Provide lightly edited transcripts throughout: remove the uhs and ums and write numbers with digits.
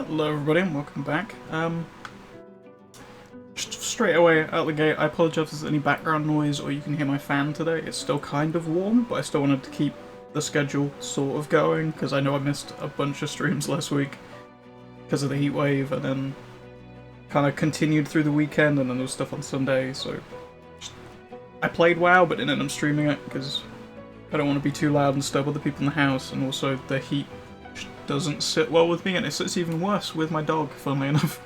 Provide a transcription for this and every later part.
Hello everybody and welcome back. Just straight away out the gate, I apologise if there's any background noise or you can hear my fan today. It's still kind of warm, but I still wanted to keep the schedule sort of going, because I know I missed a bunch of streams last week because of the heat wave, and then kind of continued through the weekend, and then there was stuff on Sunday, so I played WoW but didn't end up streaming it because I don't want to be too loud and disturb other people in the house, and also the heat doesn't sit well with me, and it sits even worse with my dog, funnily enough.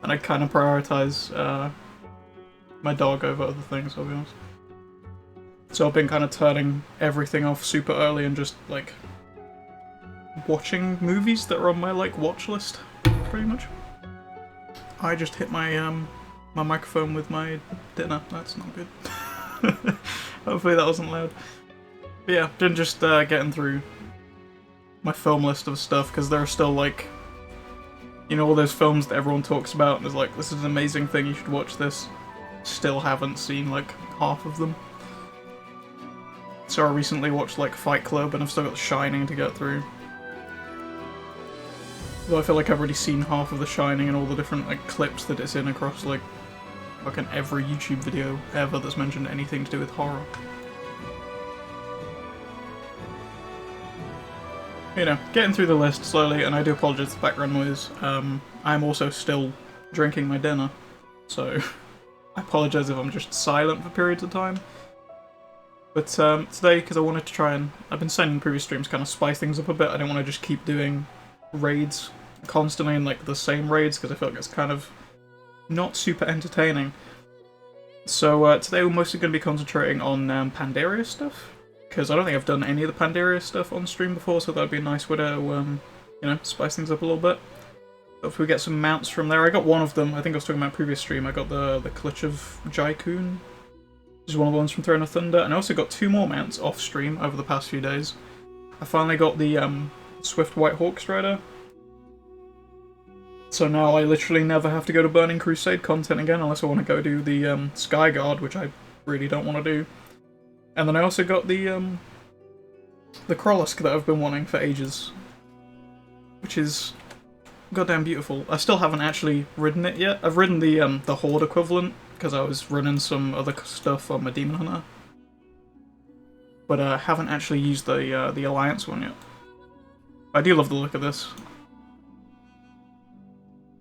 And I kind of prioritise my dog over other things, I'll be honest. So I've been kind of turning everything off super early and just, like, watching movies that are on my, like, watch list, pretty much. I just hit my, my microphone with my dinner. That's not good. Hopefully that wasn't loud. But yeah, been just getting through my film list of stuff, because there are still, like, you know, all those films that everyone talks about and is like, this is an amazing thing, you should watch this. Still haven't seen, like, half of them. So I recently watched, like, Fight Club, and I've still got The Shining to get through. Though I feel like I've already seen half of The Shining and all the different, like, clips that it's in across, like, fucking every YouTube video ever that's mentioned anything to do with horror. You know, getting through the list slowly, and I do apologise for the background noise. I'm also still drinking my dinner, so I apologise if I'm just silent for periods of time. But today, because I wanted to try and... I've been saying in previous streams, kind of spice things up a bit. I don't want to just keep doing raids constantly and, like, the same raids, because I feel like it's kind of not super entertaining. So today we're mostly going to be concentrating on Pandaria stuff, because I don't think I've done any of the Pandaria stuff on stream before, so that'd be a nice way to, you know, spice things up a little bit. Hopefully we get some mounts from there. I got one of them, I think I was talking about previous stream, I got the Clutch of Jaikun, which is one of the ones from Throne of Thunder, and I also got two more mounts off stream over the past few days. I finally got the Swift White Hawk Strider, so now I literally never have to go to Burning Crusade content again unless I want to go do the Sky Guard, which I really don't want to do. And then I also got the Krollusk that I've been wanting for ages, which is goddamn beautiful. I still haven't actually ridden it yet. I've ridden the Horde equivalent, because I was running some other stuff on my Demon Hunter, but I haven't actually used the Alliance one yet. I do love the look of this.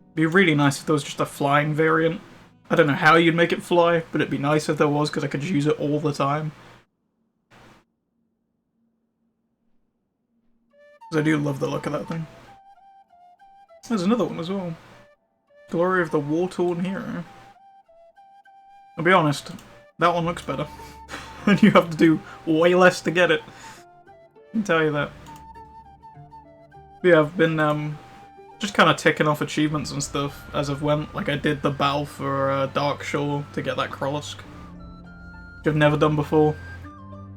It'd be really nice if there was just a flying variant. I don't know how you'd make it fly, but it'd be nice if there was, because I could use it all the time. I do love the look of that thing. There's another one as well. Glory of the War-Torn Hero. I'll be honest, that one looks better. And you have to do way less to get it. I can tell you that. But yeah, I've been just kind of ticking off achievements and stuff as I've went. Like, I did the battle for Darkshore to get that Krollusk, which I've never done before.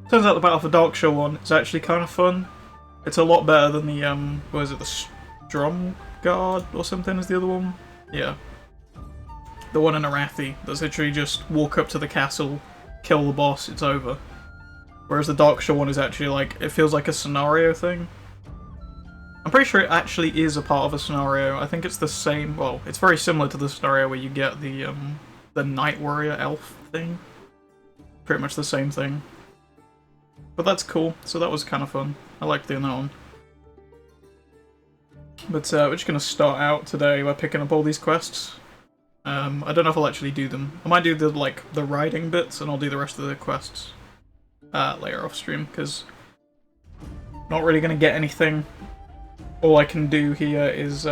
Turns out the battle for Darkshore one is actually kind of fun. It's a lot better than the, what is it, the Strom Guard or something is the other one? Yeah. The one in Arathi, that's literally just walk up to the castle, kill the boss, it's over. Whereas the Darkshore one is actually like, it feels like a scenario thing. I'm pretty sure it actually is a part of a scenario. I think it's the same, well, it's very similar to the scenario where you get the Night Warrior Elf thing. Pretty much the same thing. But that's cool, so that was kind of fun. I liked doing that one. But we're just going to start out today by picking up all these quests. I don't know if I'll actually do them. I might do the riding bits, and I'll do the rest of the quests later off stream, because I'm not really going to get anything. All I can do here is,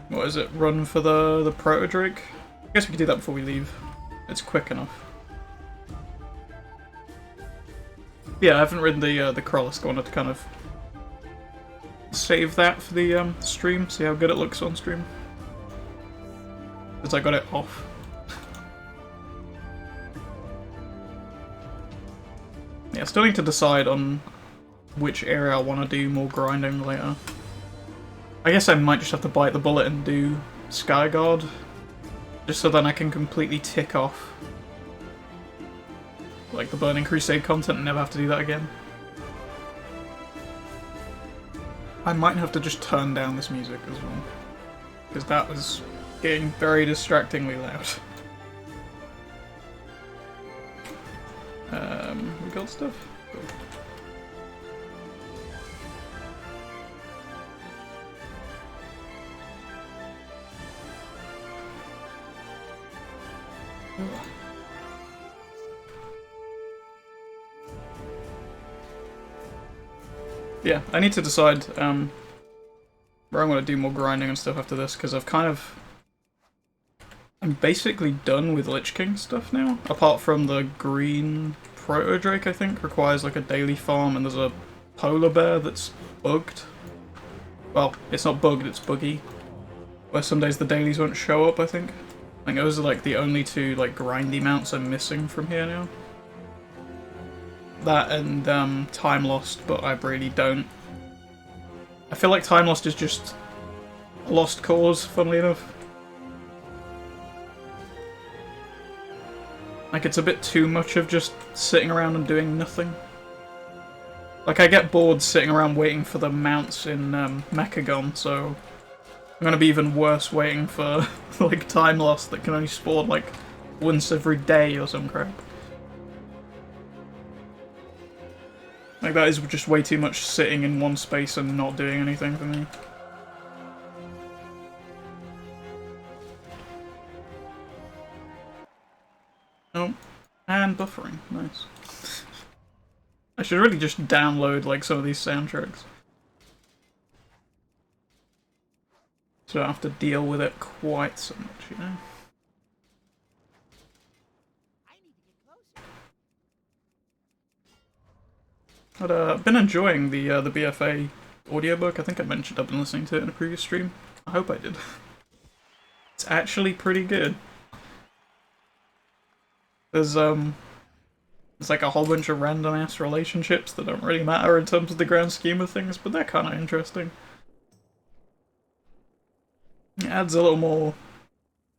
what is it, run for the Proto-Drake? I guess we could do that before we leave. It's quick enough. Yeah, I haven't ridden the Krollusk. I wanted to kind of save that for the stream, see how good it looks on stream. Because I got it off. Yeah, still need to decide on which area I want to do more grinding later. I guess I might just have to bite the bullet and do Sky Guard, just so then I can completely tick off like the Burning Crusade content and never have to do that again. I might have to just turn down this music as well, because that was getting very distractingly loud. We got stuff? Cool. Yeah, I need to decide where I'm going to do more grinding and stuff after this, because I'm basically done with Lich King stuff now, apart from the green Proto-Drake, I think, requires like a daily farm, and there's a polar bear that's bugged. Well, it's not bugged, it's buggy. Where some days the dailies won't show up, I think. I think those are like the only two like grindy mounts I'm missing from here now. That and Time Lost, but I really don't. I feel like Time Lost is just a lost cause, funnily enough. Like, it's a bit too much of just sitting around and doing nothing. Like, I get bored sitting around waiting for the mounts in Mechagon, so I'm gonna be even worse waiting for, like, Time Lost that can only spawn, like, once every day or some crap. Like, that is just way too much sitting in one space and not doing anything for me. Oh, and buffering. Nice. I should really just download, like, some of these soundtracks. So I don't have to deal with it quite so much, you know? But I've been enjoying the BFA audiobook. I think I mentioned I've been listening to it in a previous stream. I hope I did. It's actually pretty good. There's like a whole bunch of random ass relationships that don't really matter in terms of the grand scheme of things, but they're kind of interesting. It adds a little more,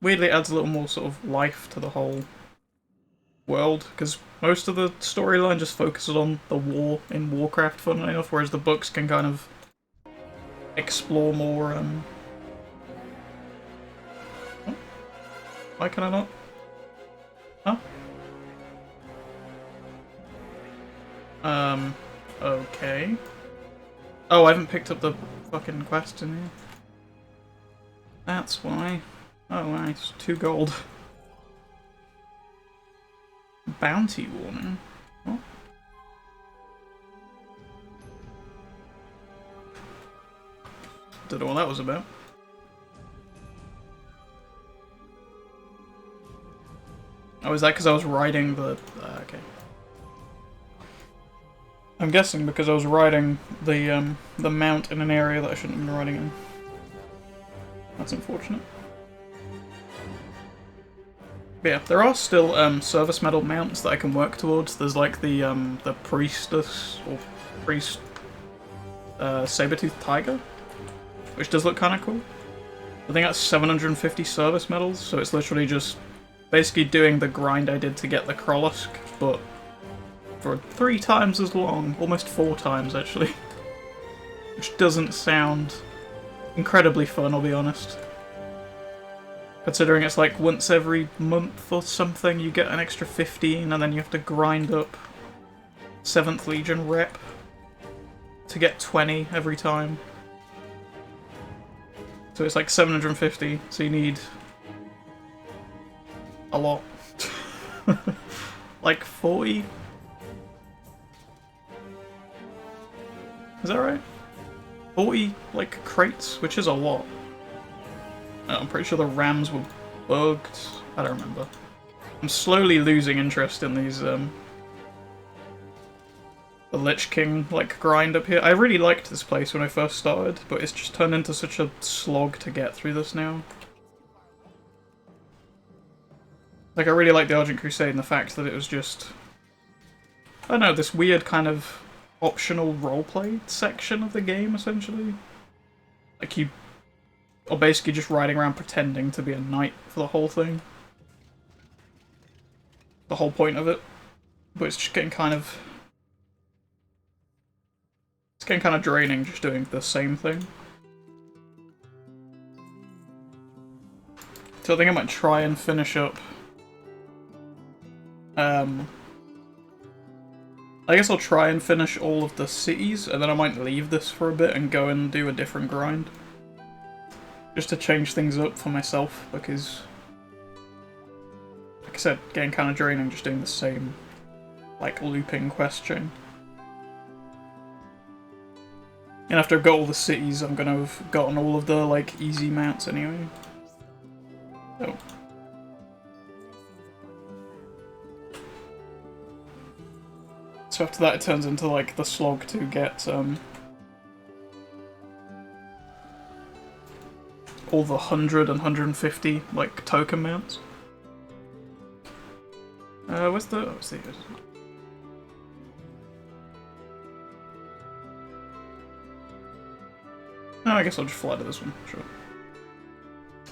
weirdly it adds a little more sort of life to the whole world, because most of the storyline just focuses on the war in Warcraft, funnily enough, whereas the books can kind of explore more, oh, why can I not? Huh? Okay. Oh, I haven't picked up the fucking quest in here. That's why. Oh, nice. 2 gold. Bounty warning? What? Don't know what that was about. Oh, is that because I was riding the... okay. I'm guessing because I was riding the mount in an area that I shouldn't have been riding in. That's unfortunate. But yeah, there are still service medal mounts that I can work towards. There's like the priestess or priest saber-toothed tiger, which does look kind of cool. I think that's 750 service medals, so it's literally just basically doing the grind I did to get the Krollusk, but for 3 times as long, almost 4 times actually, which doesn't sound incredibly fun, I'll be honest. Considering it's like once every month or something you get an extra 15 and then you have to grind up 7th Legion rep to get 20 every time. So it's like 750, so you need a lot. Like 40? Is that right? 40, like, crates, which is a lot. I'm pretty sure the rams were bugged. I don't remember. I'm slowly losing interest in these, the Lich King, like, grind up here. I really liked this place when I first started, but it's just turned into such a slog to get through this now. Like, I really liked the Argent Crusade and the fact that it was just... I don't know, this weird kind of optional roleplay section of the game, essentially. Like, you are basically just riding around pretending to be a knight for the whole thing. The whole point of it. But it's just getting kind of It's getting kind of draining just doing the same thing. So I think I might try and finish up. I guess I'll try and finish all of the cities, and then I might leave this for a bit and go and do a different grind. Just to change things up for myself, because, like I said, getting kind of draining just doing the same, like, looping quest chain. And after I've got all the cities, I'm gonna have gotten all of the, like, easy mounts anyway. Oh. So after that it turns into, like, the slog to get, all the 100 and 150, like, token mounts. Where's the... oh, see it. Oh, I guess I'll just fly to this one, sure.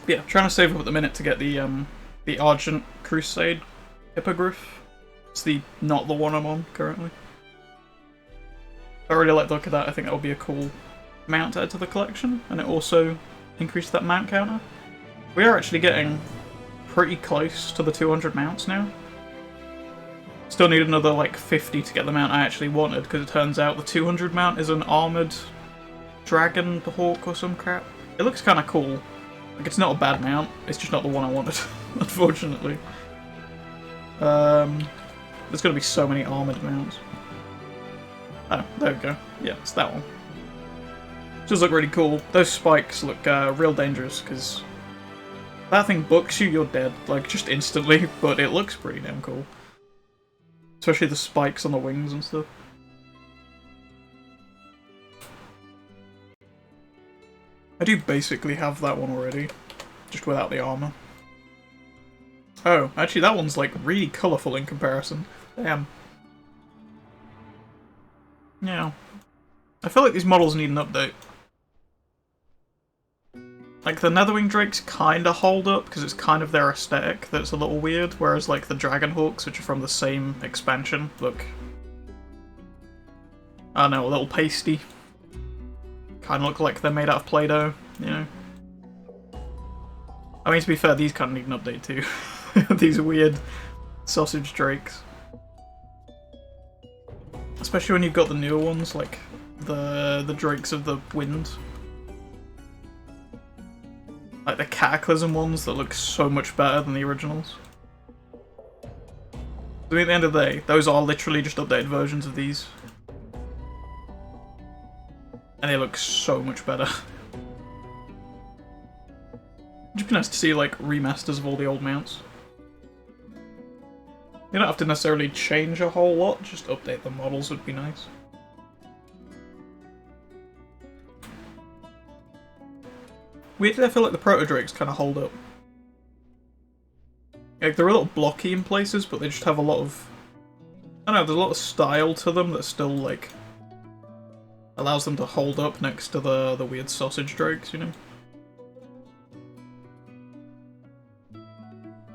But yeah, trying to save up at the minute to get the Argent Crusade Hippogriff. It's not the one I'm on currently. I really like the look of that. I think that would be a cool mount to add to the collection, and it also increased that mount counter. We are actually getting pretty close to the 200 mounts now. Still need another like 50 to get the mount I actually wanted, because it turns out the 200 mount is an armoured dragon hawk or some crap. It looks kind of cool. Like, it's not a bad mount, it's just not the one I wanted, unfortunately. There's gonna be so many armoured mounts. Oh, there we go. Yeah, it's that one. Does look really cool. Those spikes look real dangerous, because that thing books you, you're dead, like, just instantly, but it looks pretty damn cool. Especially the spikes on the wings and stuff. I do basically have that one already, just without the armour. Oh, actually that one's like really colourful in comparison. Damn. Yeah. I feel like these models need an update. Like, the Netherwing Drakes kinda hold up, because it's kind of their aesthetic that's a little weird, whereas like the Dragonhawks, which are from the same expansion, look... I don't know, a little pasty. Kinda look like they're made out of Play-Doh, you know? I mean, to be fair, these kinda need an update too. These weird sausage drakes. Especially when you've got the newer ones, like the Drakes of the Wind. Like the Cataclysm ones that look so much better than the originals. I mean, at the end of the day, those are literally just updated versions of these. And they look so much better. It'd be nice to see, like, remasters of all the old mounts. You don't have to necessarily change a whole lot, just update the models would be nice. Weirdly, I feel like the Proto-Drakes kind of hold up. Like, they're a little blocky in places, but they just have a lot of... I don't know, there's a lot of style to them that still, like... allows them to hold up next to the weird sausage drakes, you know?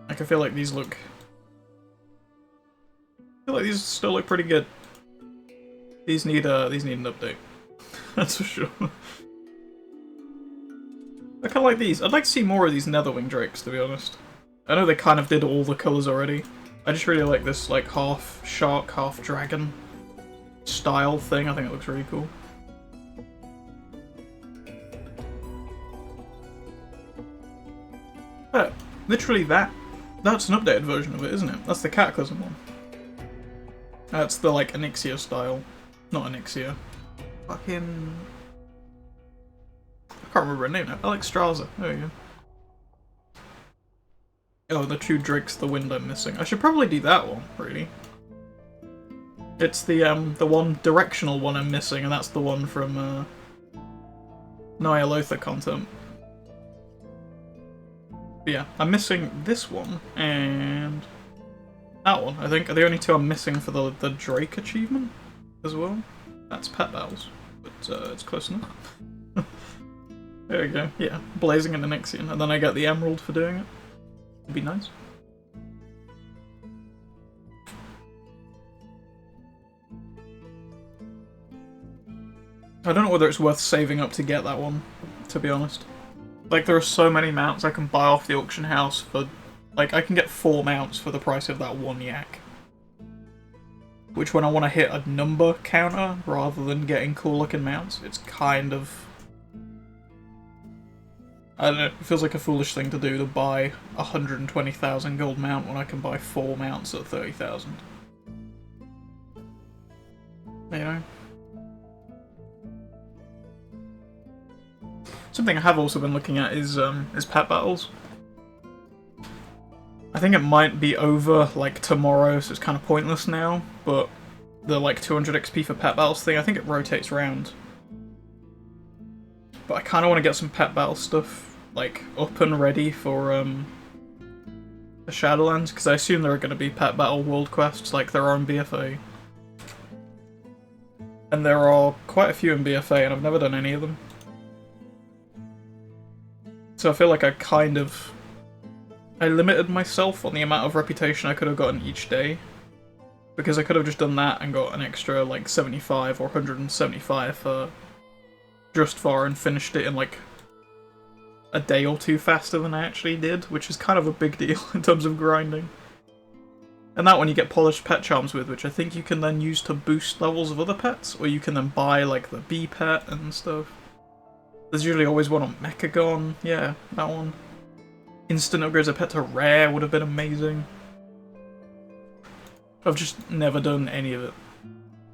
Like, I feel like these look... I feel like these still look pretty good. These need an update. That's for sure. I kinda like these. I'd like to see more of these Netherwing Drakes, to be honest. I know they kind of did all the colours already. I just really like this, like, half shark, half dragon style thing. I think it looks really cool. But, literally that's an updated version of it, isn't it? That's the Cataclysm one. That's the, like, Onyxia style. Not Onyxia. Fucking... I can't remember her name now. Alexstrasza. There we go. Oh, the two Drakes of the Wind I'm missing. I should probably do that one, really. It's the one directional one I'm missing, and that's the one from, Nyalotha content. But yeah, I'm missing this one, and that one, I think, are the only two I'm missing for the Drake achievement as well. That's Pet Battles, but it's close enough. There we go, yeah, Blazing and Onyxian, and then I get the Emerald for doing it. It'd be nice. I don't know whether it's worth saving up to get that one, to be honest. Like, there are so many mounts I can buy off the auction house for... Like, I can get 4 mounts for the price of that one yak. Which, when I want to hit a number counter, rather than getting cool-looking mounts, it's kind of... I don't know, it feels like a foolish thing to do, to buy 120,000 gold mount when I can buy 4 mounts at 30,000. You know? Something I have also been looking at is pet battles. I think it might be over, like, tomorrow, so it's kind of pointless now, but the, like, 200 XP for pet battles thing, I think it rotates around. But I kind of want to get some pet battle stuff, like, up and ready for, the Shadowlands, because I assume there are going to be pet battle world quests, like there are in BFA. And there are quite a few in BFA, and I've never done any of them. So I feel like I limited myself on the amount of reputation I could have gotten each day. Because I could have just done that and got an extra, like, 75 or 175 for Just For and finished it in, like, a day or two faster than I actually did, which is kind of a big deal in terms of grinding. And that one you get polished pet charms with, which I think you can then use to boost levels of other pets, or you can then buy, like, the bee pet and stuff. There's usually always one on Mechagon, yeah, that one. Instant upgrades a pet to rare would have been amazing. I've just never done any of it.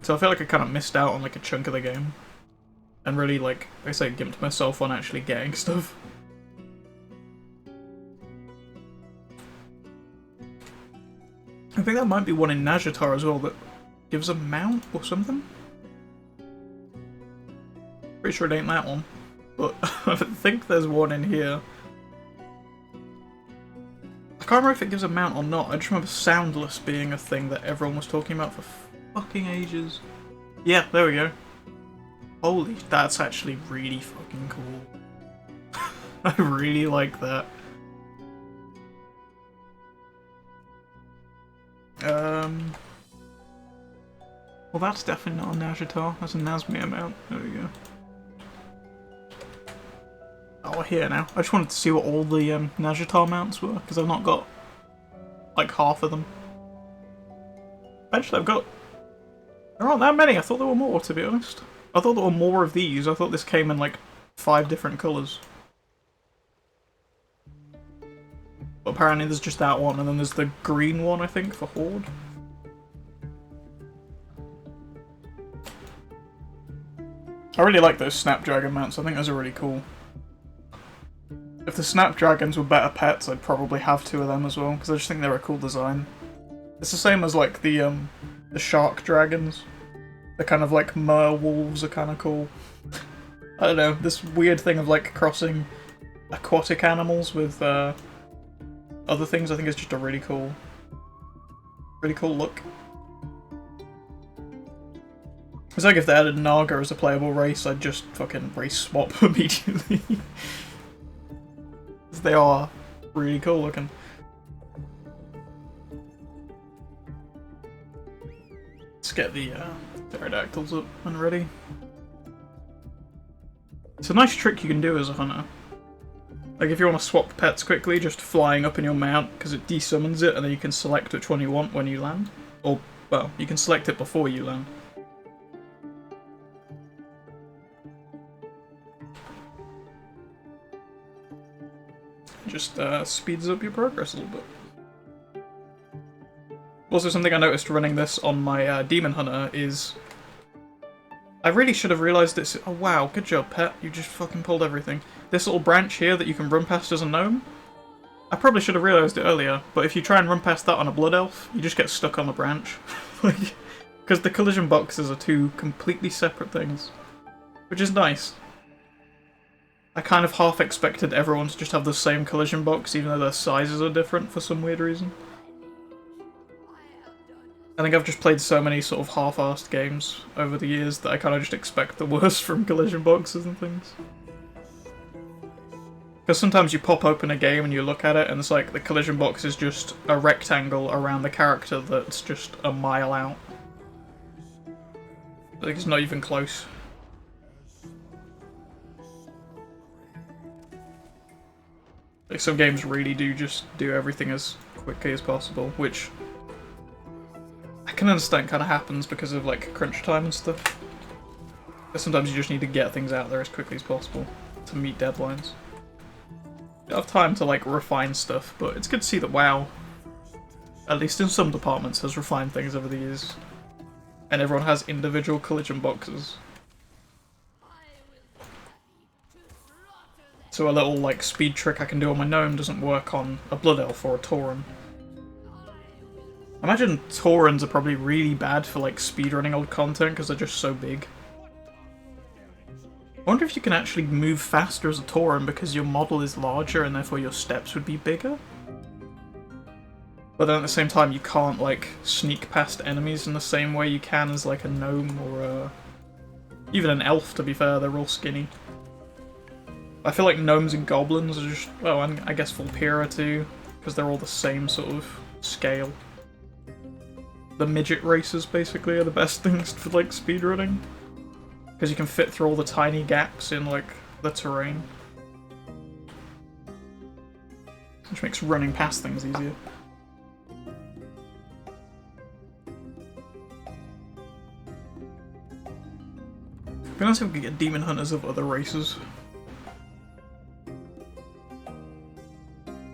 So I feel like I kind of missed out on, like, a chunk of the game. And really, like I say, gimped myself on actually getting stuff. I think there might be one in Najatar as well that gives a mount or something. Pretty sure it ain't that one. But I think there's one in here. I can't remember if it gives a mount or not. I just remember Soundless being a thing that everyone was talking about for fucking ages. Yeah, there we go. Holy, that's actually really fucking cool. I really like that. Well, that's definitely not a Najatar. That's a Nazmir mount. There we go. Oh, we're here now. I just wanted to see what all the Najatar mounts were, because I've not got, like, half of them. Actually, I've got... There aren't that many. I thought there were more, to be honest. I thought there were more of these. I thought this came in, like, 5 different colours. But apparently there's just that one, and then there's the green one, I think, for Horde. I really like those Snapdragon mounts. I think those are really cool. If the Snapdragons were better pets, I'd probably have 2 of them as well, because I just think they're a cool design. It's the same as, like, the Shark Dragons. The kind of, like, Merwolves are kind of cool. I don't know, this weird thing of, like, crossing aquatic animals with, other things I think is just a really cool look. It's like if they added Naga as a playable race, I'd just fucking race swap immediately. They are really cool looking. Let's get the pterodactyls up and ready. It's a nice trick you can do as a hunter. Like if you want to swap pets quickly, just flying up in your mount, because it desummons it and then you can select which one you want when you land. Or, well, you can select it before you land. Just speeds up your progress a little bit. Also, something I noticed running this on my Demon Hunter is... I really should have realised this. Oh wow, good job, pet. You just fucking pulled everything. This little branch here that you can run past as a gnome, I probably should have realised it earlier, but if you try and run past that on a Blood Elf, you just get stuck on the branch. Because the collision boxes are 2 completely separate things. Which is nice. I kind of half expected everyone to just have the same collision box, even though their sizes are different for some weird reason. I think I've just played so many sort of half-assed games over the years that I kind of just expect the worst from collision boxes and things. Because sometimes you pop open a game and you look at it and it's like the collision box is just a rectangle around the character that's just a mile out. Like it's not even close. Like, some games really do just do everything as quickly as possible, which I can understand kind of happens because of like crunch time and stuff. But sometimes you just need to get things out there as quickly as possible to meet deadlines. You have time to like refine stuff, but it's good to see that WoW, at least in some departments, has refined things over the years. And everyone has individual collision boxes. So a little like speed trick I can do on my Gnome doesn't work on a Blood Elf or a Tauren. I imagine Taurens are probably really bad for like speedrunning old content because they're just so big. I wonder if you can actually move faster as a Tauren because your model is larger and therefore your steps would be bigger? But then at the same time you can't like sneak past enemies in the same way you can as like a Gnome or even an Elf, to be fair, they're all skinny. I feel like Gnomes and Goblins are just, well, and I guess Vulpera too, because they're all the same sort of scale. The midget races basically are the best things for like speedrunning. Because you can fit through all the tiny gaps in like the terrain. Which makes running past things easier. It'd be nice if we could get demon hunters of other races.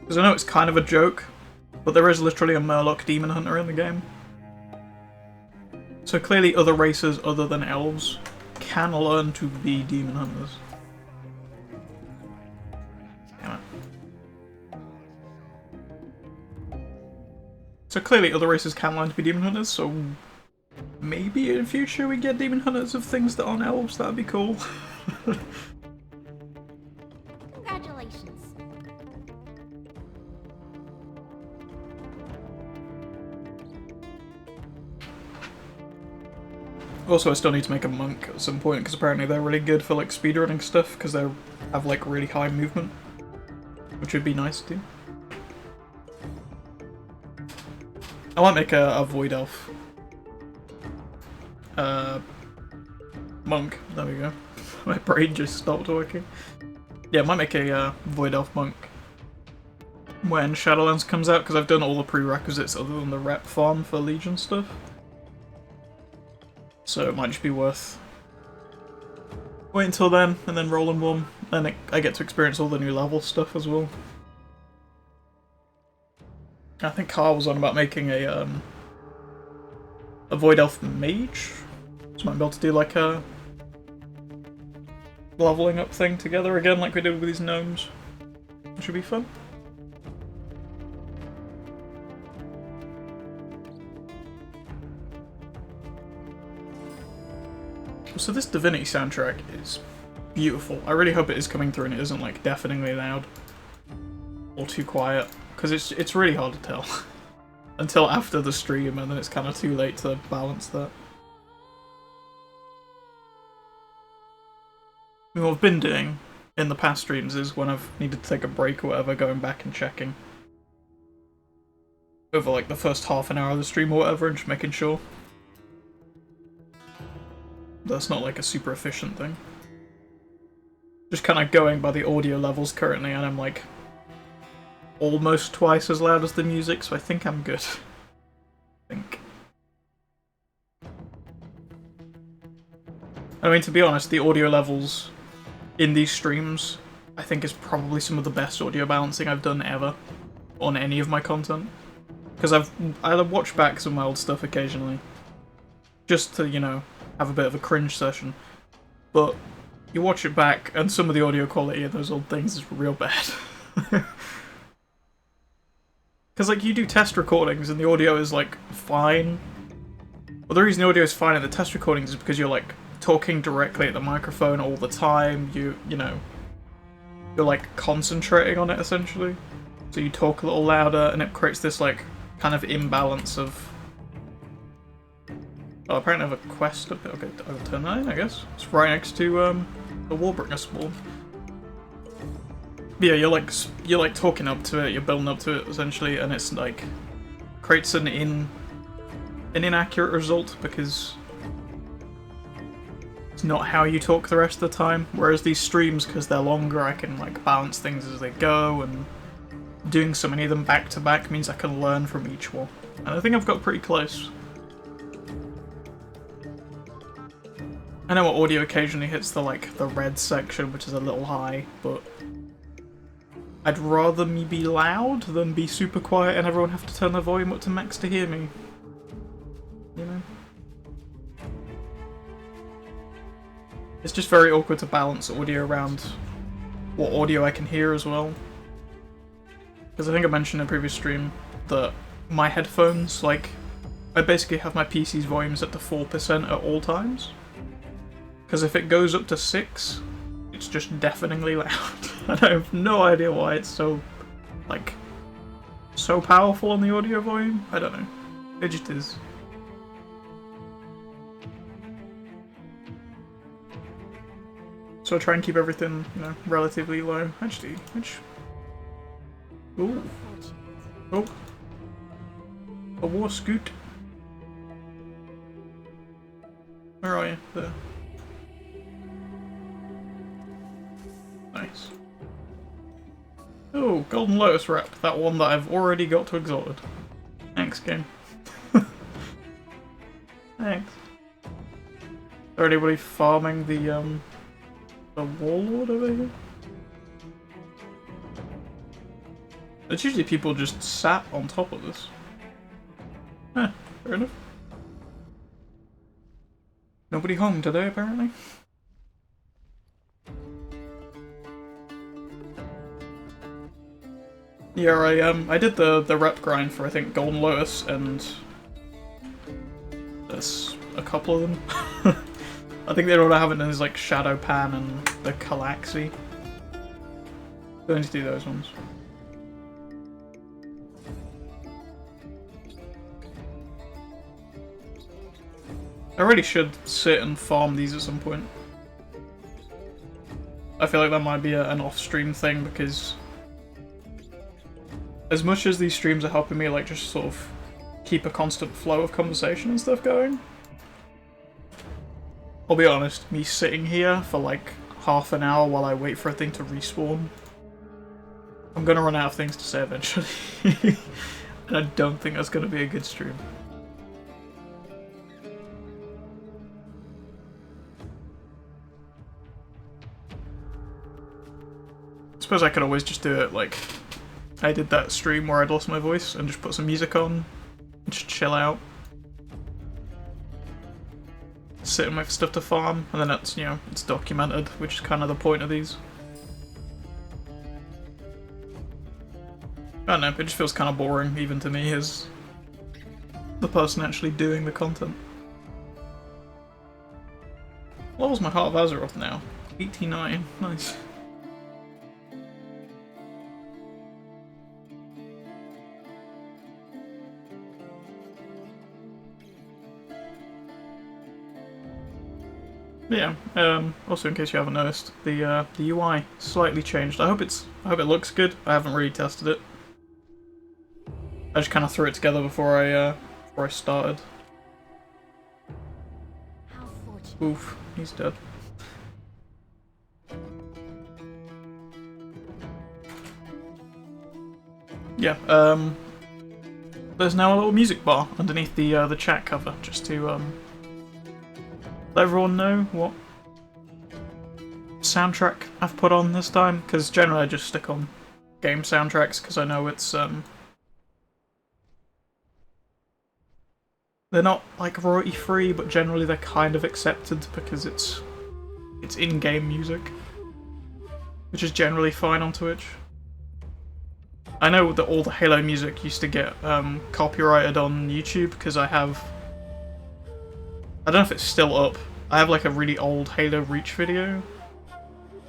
Because I know it's kind of a joke, but there is literally a Murloc demon hunter in the game. So clearly other races other than elves can learn to be demon hunters. Damn it. So clearly other races can learn to be demon hunters, so maybe in future we get demon hunters of things that aren't elves, that'd be cool. Congratulations. Also, I still need to make a monk at some point, because apparently they're really good for like speedrunning stuff, because they have like really high movement, which would be nice to do. I might make a Void Elf. Monk, there we go. My brain just stopped working. Yeah, I might make a Void Elf monk when Shadowlands comes out, because I've done all the prerequisites other than the rep farm for Legion stuff. So it might just be worth waiting until then, and then rolling one, and I get to experience all the new level stuff as well. I think Carl was on about making a Void Elf Mage, so might be able to do like a leveling up thing together again like we did with these gnomes, which would be fun. So this Divinity soundtrack is beautiful. I really hope it is coming through and it isn't like deafeningly loud or too quiet, because it's really hard to tell until after the stream, and then it's kind of too late to balance that. I mean, what I've been doing in the past streams is when I've needed to take a break or whatever, going back and checking over like the first half an hour of the stream or whatever, and just making sure that's not like a super efficient thing. Just kind of going by the audio levels currently, and I'm like almost twice as loud as the music, so I think I'm good. I think. I mean, to be honest, the audio levels in these streams I think is probably some of the best audio balancing I've done ever on any of my content. Because I watch back some of my old stuff occasionally, just to, you know, have a bit of a cringe session. But you watch it back, and some of the audio quality in those old things is real bad. Because, like, you do test recordings, and the audio is, like, fine. Well, the reason the audio is fine in the test recordings is because you're, like, talking directly at the microphone all the time. You know, you're, like, concentrating on it, essentially. So you talk a little louder, and it creates this, like, kind of imbalance of... Oh, apparently I have a quest up here. Okay, I'll turn that in, I guess. It's right next to, the Warbringer spawn. But yeah, you're like talking up to it, you're building up to it, essentially, and it's, like, creates an inaccurate result, because it's not how you talk the rest of the time. Whereas these streams, because they're longer, I can, like, balance things as they go, and doing so many of them back to back means I can learn from each one. And I think I've got pretty close. I know audio occasionally hits the red section, which is a little high, but I'd rather me be loud than be super quiet and everyone have to turn their volume up to max to hear me. You know? It's just very awkward to balance audio around what audio I can hear as well. Because I think I mentioned in a previous stream that my headphones, I basically have my PC's volumes at to 4% at all times. Because if it goes up to 6, it's just deafeningly loud. And I have no idea why it's so, so powerful on the audio volume. I don't know. It just is. So I try and keep everything, relatively low. Actually, ooh. Oh. A war scoot. Where are you? There. Nice. Oh, Golden Lotus rep. That one that I've already got to Exalted. Thanks, game. Thanks. Is there anybody farming the Warlord over here? It's usually people just sat on top of this. Fair enough. Nobody home today, apparently. Yeah, I did the rep grind for I think Golden Lotus and there's a couple of them. I think they don't have it is Shadow Pan and the Calaxy. Going to do those ones. I really should sit and farm these at some point. I feel like that might be an off-stream thing because as much as these streams are helping me just sort of keep a constant flow of conversation and stuff going, I'll be honest, me sitting here for half an hour while I wait for a thing to respawn, I'm gonna run out of things to say eventually. And I don't think that's gonna be a good stream. I suppose I could always just do it like I did that stream where I'd lost my voice and just put some music on and just chill out. Sit and wait for stuff to farm, and then it's, it's documented, which is kind of the point of these. I don't know, it just feels kind of boring, even to me, as the person actually doing the content. What levels my Heart of Azeroth now? 89, nice. Yeah, also in case you haven't noticed, the UI slightly changed. I hope it looks good. I haven't really tested it. I just kind of threw it together before I started. Oof, he's dead. Yeah, there's now a little music bar underneath the chat cover, just to let everyone know what soundtrack I've put on this time, because generally I just stick on game soundtracks because I know it's they're not royalty free, but generally they're kind of accepted because it's in-game music, which is generally fine on Twitch. I know that all the Halo music used to get copyrighted on YouTube because I don't know if it's still up. I have a really old Halo Reach video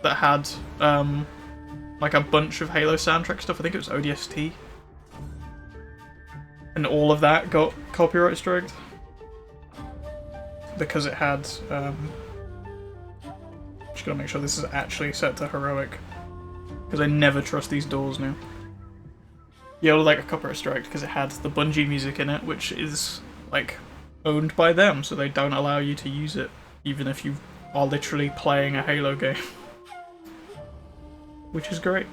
that had a bunch of Halo soundtrack stuff. I think it was ODST. And all of that got copyright striked because it had just gotta make sure this is actually set to heroic, because I never trust these doors now. Yeah, a copyright strike because it had the Bungie music in it, which is owned by them, so they don't allow you to use it, even if you are literally playing a Halo game. Which is great.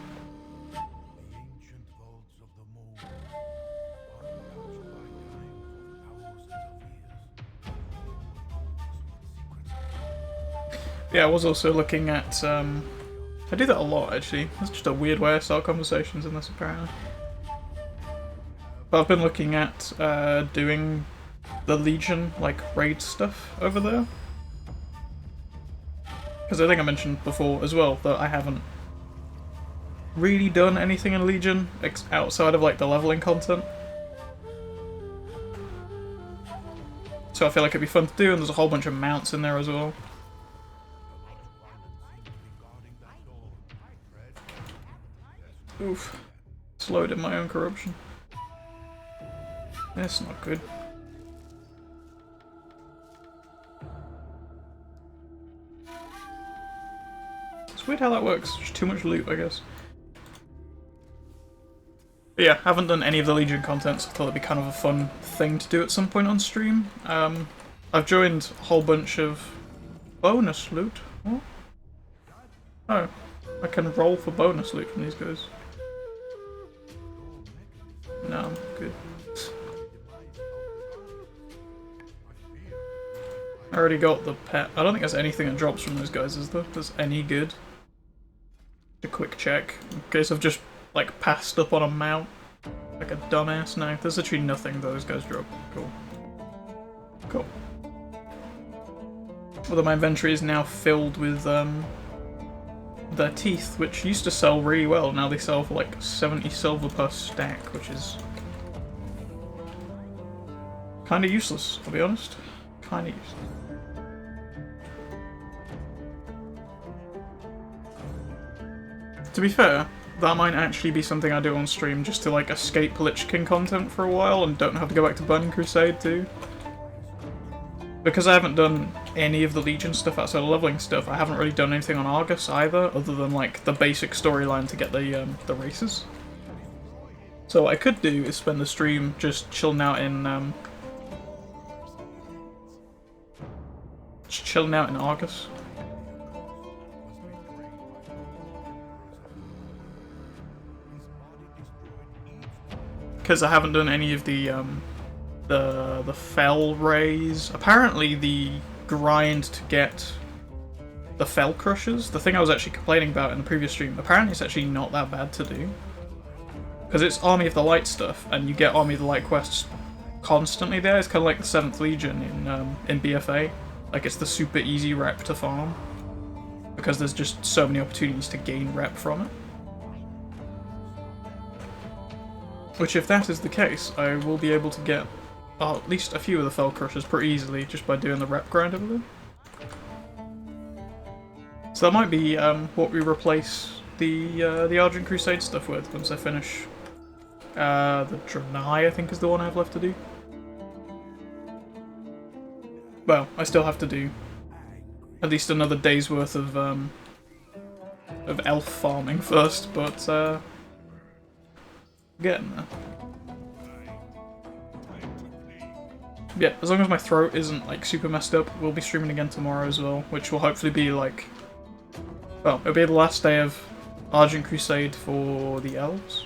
Yeah, I was also looking at, I do that a lot, actually. That's just a weird way I start conversations in this, apparently. But I've been looking at, doing the Legion, like, raid stuff over there. Because I think I mentioned before as well that I haven't really done anything in Legion outside of, like, the leveling content. So I feel like it'd be fun to do, and there's a whole bunch of mounts in there as well. Oof. Slowed in my own corruption. That's not good. It's weird how that works. Just too much loot, I guess. But yeah, haven't done any of the Legion content, so I thought it'd be kind of a fun thing to do at some point on stream. I've joined a whole bunch of bonus loot. What? Oh, I can roll for bonus loot from these guys. No, I'm good. I already got the pet. I don't think there's anything that drops from those guys, is there? That's any good. A quick check, in case I've just, like, passed up on a mount. Like a dumbass. No, there's literally nothing those guys drop. Cool. Cool. Although my inventory is now filled with, their teeth, which used to sell really well. Now they sell for, like, 70 silver per stack, which is kinda useless, I'll be honest. Kinda useless. To be fair, that might actually be something I do on stream just to, like, escape Lich King content for a while and don't have to go back to Burning Crusade too. Because I haven't done any of the Legion stuff outside of leveling stuff, I haven't really done anything on Argus either, other than, like, the basic storyline to get the races. So what I could do is spend the stream just chilling out in, Argus. Because I haven't done any of the Fell Rays. Apparently the grind to get the Fell Crushers, the thing I was actually complaining about in the previous stream, apparently it's actually not that bad to do. Because it's Army of the Light stuff, and you get Army of the Light quests constantly there. It's kind of like the 7th Legion in BFA. Like, it's the super easy rep to farm. Because there's just so many opportunities to gain rep from it. Which, if that is the case, I will be able to get at least a few of the Fell Crushers pretty easily just by doing the rep grind over there. So that might be what we replace the Argent Crusade stuff with once I finish the Draenei, I think is the one I have left to do. Well, I still have to do at least another day's worth of elf farming first, but getting there. Yeah, as long as my throat isn't, like, super messed up, we'll be streaming again tomorrow as well, which will hopefully be, like... Well, it'll be the last day of Argent Crusade for the elves.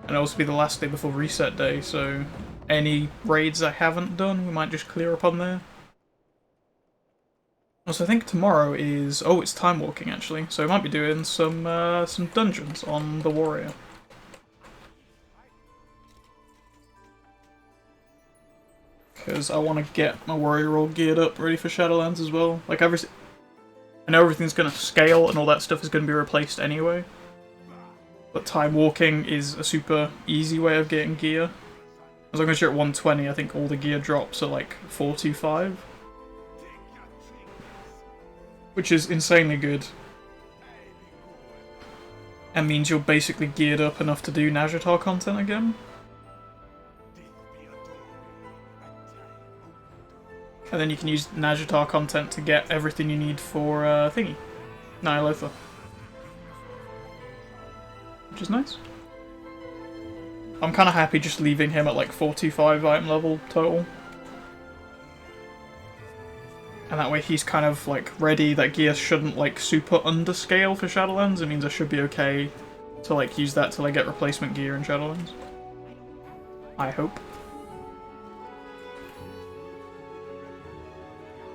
And it'll also be the last day before reset day, so any raids I haven't done, we might just clear up on there. Also, I think tomorrow is... Oh, it's time walking, actually, so we might be doing some dungeons on the warrior. Because I want to get my warrior all geared up, ready for Shadowlands as well. Like, I know everything's going to scale and all that stuff is going to be replaced anyway. But time walking is a super easy way of getting gear. As long as you're at 120, I think all the gear drops are like 425. Which is insanely good. And means you're basically geared up enough to do Nazjatar content again. And then you can use Nazjatar content to get everything you need for thingy. Ny'alotha. Which is nice. I'm kind of happy just leaving him at like 425 item level total. And that way he's kind of like ready, that gear shouldn't like super underscale for Shadowlands. It means I should be okay to like use that till I get replacement gear in Shadowlands. I hope.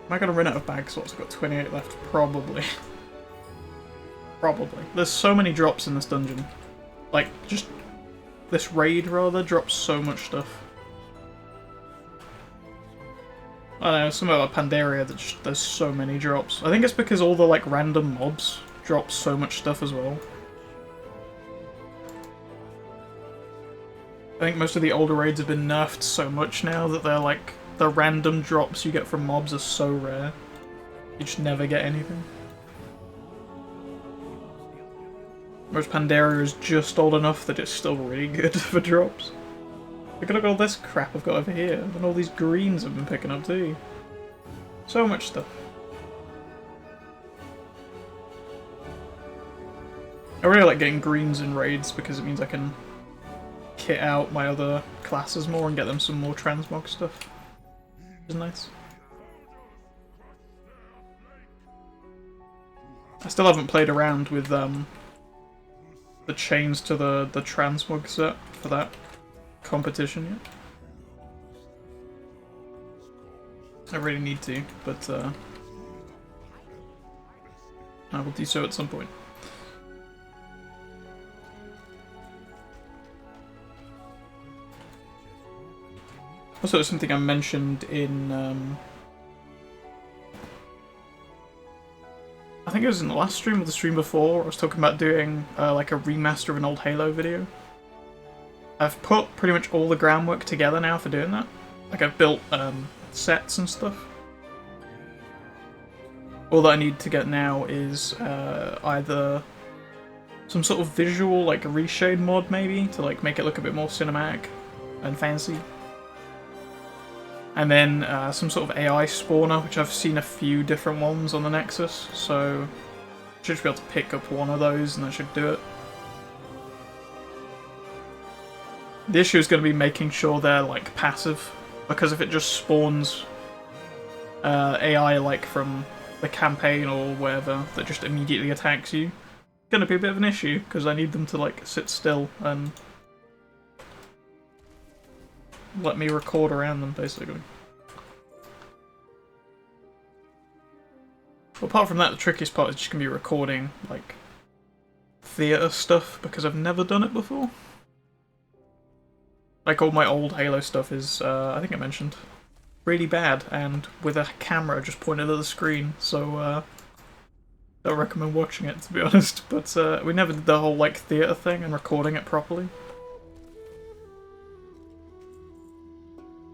Am I gonna run out of bag slots? I've got 28 left. Probably. Probably. There's so many drops in this dungeon. Like, just... this raid, rather, drops so much stuff. I don't know, something about Pandaria that just, there's so many drops. I think it's because all the, like, random mobs drop so much stuff as well. I think most of the older raids have been nerfed so much now that they're, like, the random drops you get from mobs are so rare. You just never get anything. Whereas Pandaria is just old enough that it's still really good for drops. Look at all this crap I've got over here, and all these greens I've been picking up too. So much stuff. I really like getting greens in raids because it means I can kit out my other classes more and get them some more transmog stuff. Which is nice. I still haven't played around with the chains to the transmog set for that competition yet. I really need to, but I will do so at some point. Also, something I mentioned in I think it was in the last stream or the stream before. I was talking about doing like a remaster of an old Halo video. I've put pretty much all the groundwork together now for doing that. Like I've built sets and stuff. All that I need to get now is either some sort of visual, like a reshade mod maybe, to like make it look a bit more cinematic and fancy. And then some sort of AI spawner, which I've seen a few different ones on the Nexus, so I should be able to pick up one of those and that should do it. The issue is going to be making sure they're like passive, because if it just spawns AI like from the campaign or whatever that just immediately attacks you, it's going to be a bit of an issue, because I need them to like sit still and let me record around them, basically. But apart from that, the trickiest part is just going to be recording, like, theatre stuff, because I've never done it before. Like, all my old Halo stuff is, I think I mentioned, really bad, and with a camera just pointed at the screen, so, don't recommend watching it, to be honest. But, we never did the whole, like, theatre thing and recording it properly.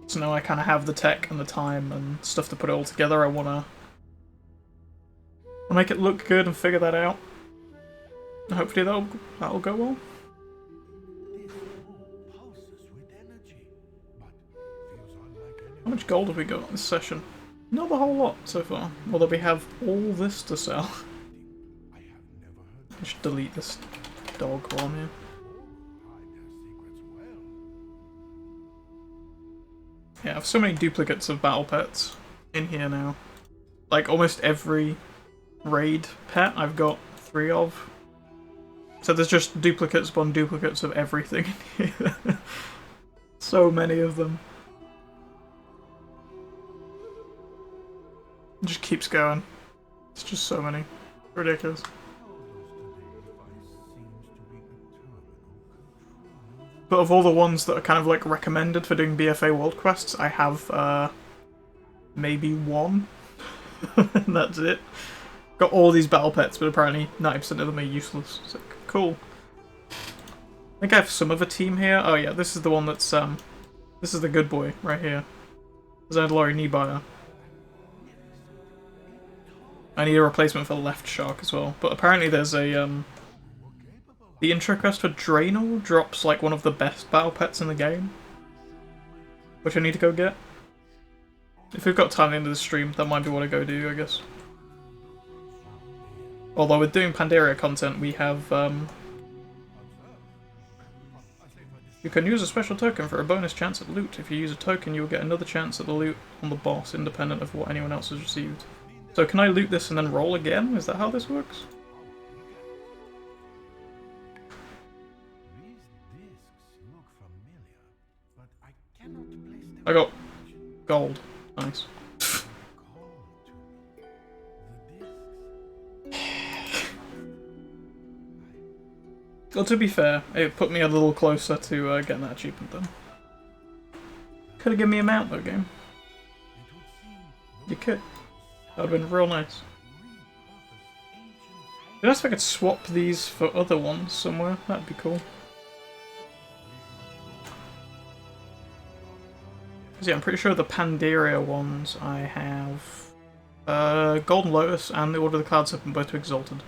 So now I kind of have the tech and the time and stuff to put it all together. I want to make it look good and figure that out. And hopefully that'll go well. How much gold have we got this session? Not a whole lot so far. Although we have all this to sell. I should delete this dog while I'm here. Yeah, I have so many duplicates of battle pets in here now. Like, almost every raid pet I've got 3 of. So there's just duplicates upon duplicates of everything in here. So many of them. It just keeps going. It's just so many. Ridiculous. But of all the ones that are kind of like recommended for doing BFA world quests, I have maybe 1. And that's it. Got all these battle pets, but apparently 90% of them are useless. So, cool. I think I have some of a team here. Oh yeah, this is the one that's this is the good boy right here. There's Lori Kneebuyer. I need a replacement for Left Shark as well. But apparently there's a the intro quest for Draenor drops like one of the best battle pets in the game, which I need to go get. If we've got time at the end of the stream, that might be what I go do, I guess. Although with doing Pandaria content, we have you can use a special token for a bonus chance at loot. If you use a token, you will get another chance at the loot on the boss, independent of what anyone else has received. So can I loot this and then roll again? Is that how this works? I got gold. Nice. Well, to be fair, it put me a little closer to getting that achievement done. Could have given me a mount though, game. You could. That would have been real nice. I'd ask if I could swap these for other ones somewhere. That'd be cool. Because yeah, I'm pretty sure the Pandaria ones I have Golden Lotus and the Order of the Cloud Serpent both to Exalted.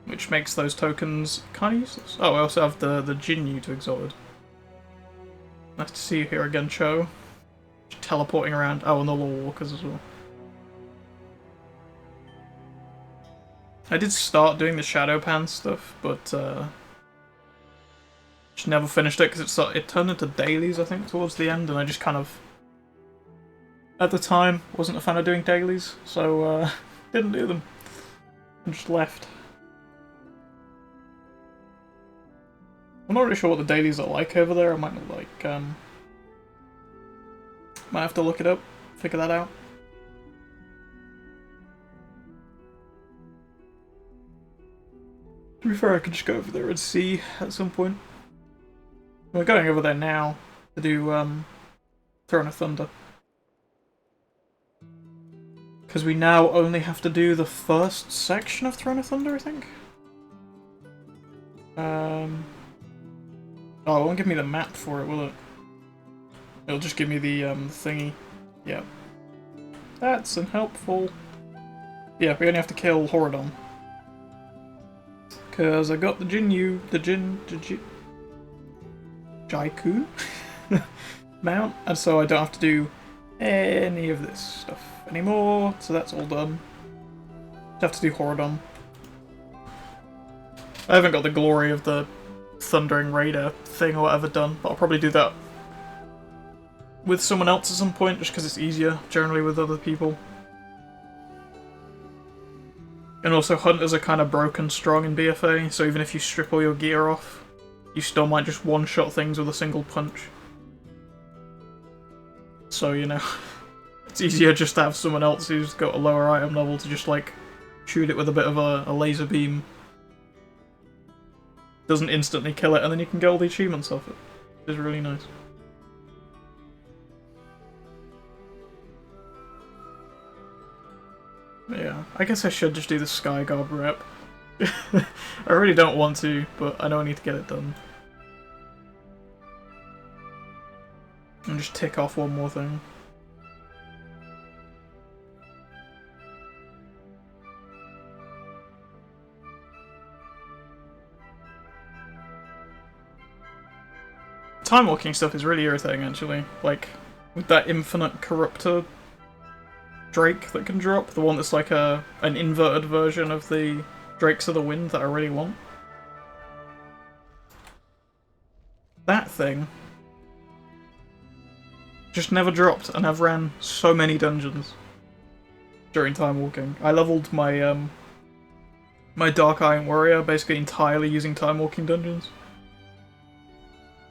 Which makes those tokens kind of useless. Oh, I also have the Jinyu to Exalted. Nice to see you here again, Cho. Just teleporting around. Oh, and the Law Walkers as well. I did start doing the Shadow Pan stuff, but just never finished it because it turned into dailies, I think, towards the end, and I just kind of, at the time, wasn't a fan of doing dailies, so didn't do them. And just left. I'm not really sure what the dailies are like over there. I might not might have to look it up, figure that out. To be fair, I could just go over there and see at some point. We're going over there now to do Throne of Thunder. Because we now only have to do the first section of Throne of Thunder, I think. Oh, it won't give me the map for it, will it? It'll just give me the thingy. Yep. That's unhelpful. Yeah, we only have to kill Horadon. Because I got the Jinyu, Jaiku mount, and so I don't have to do any of this stuff anymore, so that's all done. Just have to do Horadon. I haven't got the glory of the Thundering Raider thing or whatever done, but I'll probably do that with someone else at some point, just because it's easier, generally with other people. And also, Hunters are kind of broken strong in BFA, so even if you strip all your gear off, you still might just one-shot things with a single punch. So, you know, it's easier just to have someone else who's got a lower item level to just, like, shoot it with a bit of a laser beam. Doesn't instantly kill it, and then you can get all the achievements off it. Which is really nice. Yeah, I guess I should just do the Sky God rep. I really don't want to, but I know I need to get it done. And just tick off one more thing. Time walking stuff is really irritating, actually. Like, with that infinite corruptor Drake that can drop, the one that's like an inverted version of the Drakes of the Wind that I really want. That thing just never dropped, and I've ran so many dungeons during time walking. I leveled my my Dark Iron Warrior basically entirely using time walking dungeons.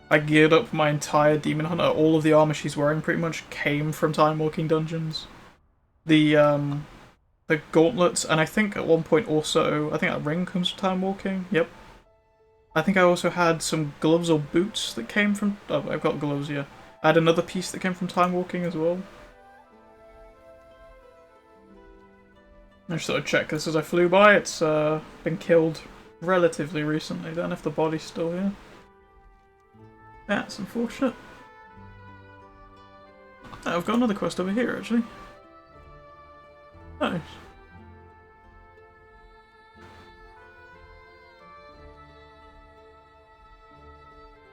I geared up my entire Demon Hunter. All of the armor she's wearing pretty much came from time walking dungeons. The gauntlets, and I think at one point also, I think that ring comes from time walking. Yep. I think I also had some gloves or boots that came from. Oh, I've got gloves, yeah. I had another piece that came from time walking as well. I just thought I'd check this as I flew by. It's been killed relatively recently. Don't know if the body's still here. That's unfortunate. Oh, I've got another quest over here, actually. Nice.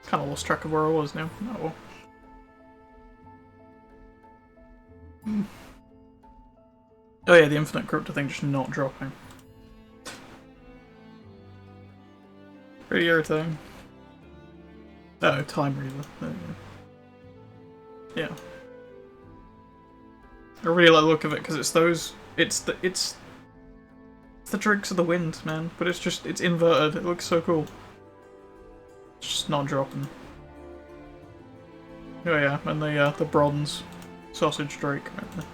Kind of lost track of where I was now. Oh well. Oh yeah, the infinite corruptor thing just not dropping. Pretty irritating. Oh, Time Reaver. There we go. Yeah. I really like the look of it because it's those. It's the Drakes of the Wind, man. But it's inverted. It looks so cool. It's just not dropping. Oh yeah, and the bronze sausage Drake right there.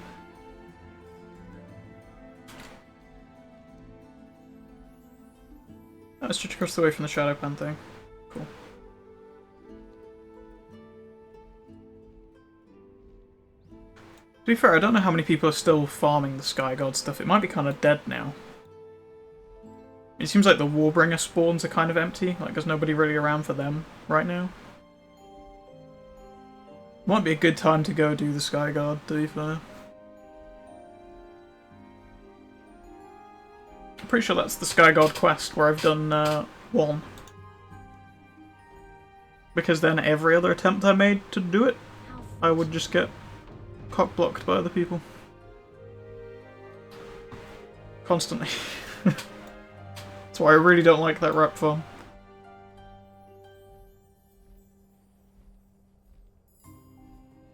Oh, it's just across the way from the Shadow Pen thing. Cool. To be fair, I don't know how many people are still farming the Sky God stuff. It might be kind of dead now. It seems like the Warbringer spawns are kind of empty. Like, there's nobody really around for them right now. Might be a good time to go do the Sky God, to be fair. I'm pretty sure that's the Sky God quest where I've done one. Because then every other attempt I made to do it, I would just get cock-blocked by other people. Constantly. That's why I really don't like that rep farm.